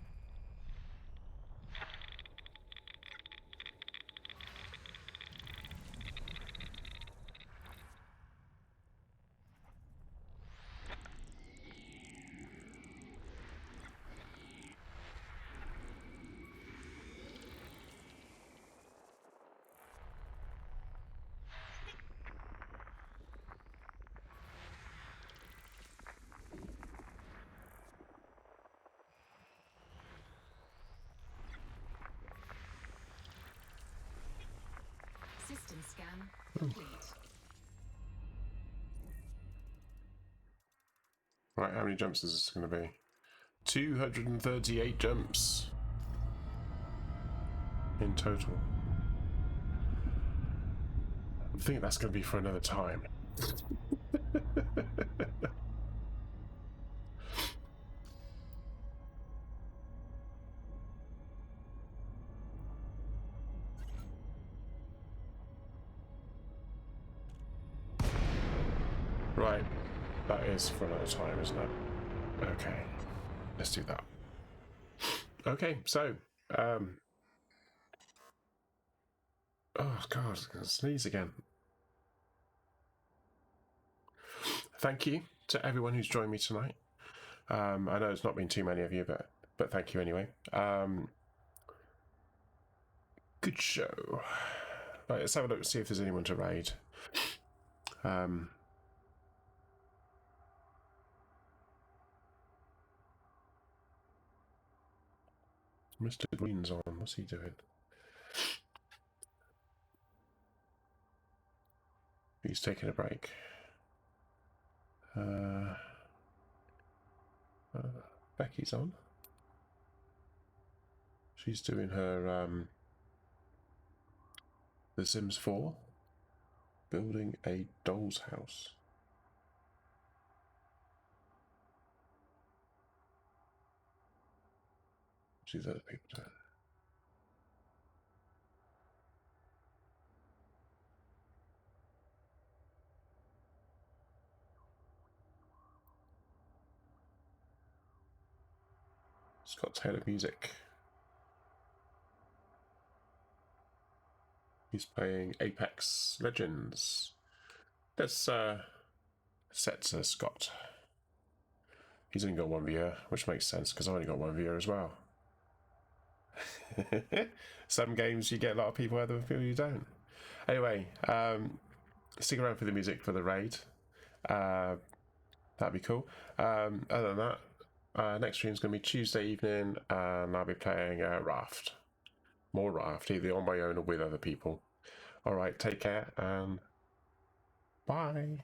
System scan complete. Right, how many jumps is this going to be? 238 jumps in total. I think that's going to be for another time. Right, that is for another time, isn't it? Okay, let's do that. Okay, so, oh god, I'm gonna sneeze again. Thank you to everyone who's joined me tonight. I know it's not been too many of you, but thank you anyway. Good show. Right, let's have a look and see if there's anyone to raid. Mr. Green's on. What's he doing? He's taking a break. Becky's on. She's doing her The Sims 4, building a doll's house. What's these other people doing? Scott Taylor music. He's playing Apex Legends. Let's set to Scott. He's only got one viewer, which makes sense because I've only got one viewer as well. Some games you get a lot of people, other people you don't. Anyway, stick around for the music for the raid. That'd be cool. Other than that, next stream is going to be Tuesday evening, and I'll be playing Raft. More Raft, either on my own or with other people. All right, take care, and bye.